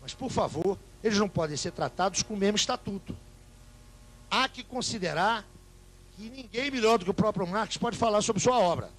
Speaker 1: Mas, por favor, eles não podem ser tratados com o mesmo estatuto. Há que considerar que ninguém melhor do que o próprio Marx pode falar sobre sua obra.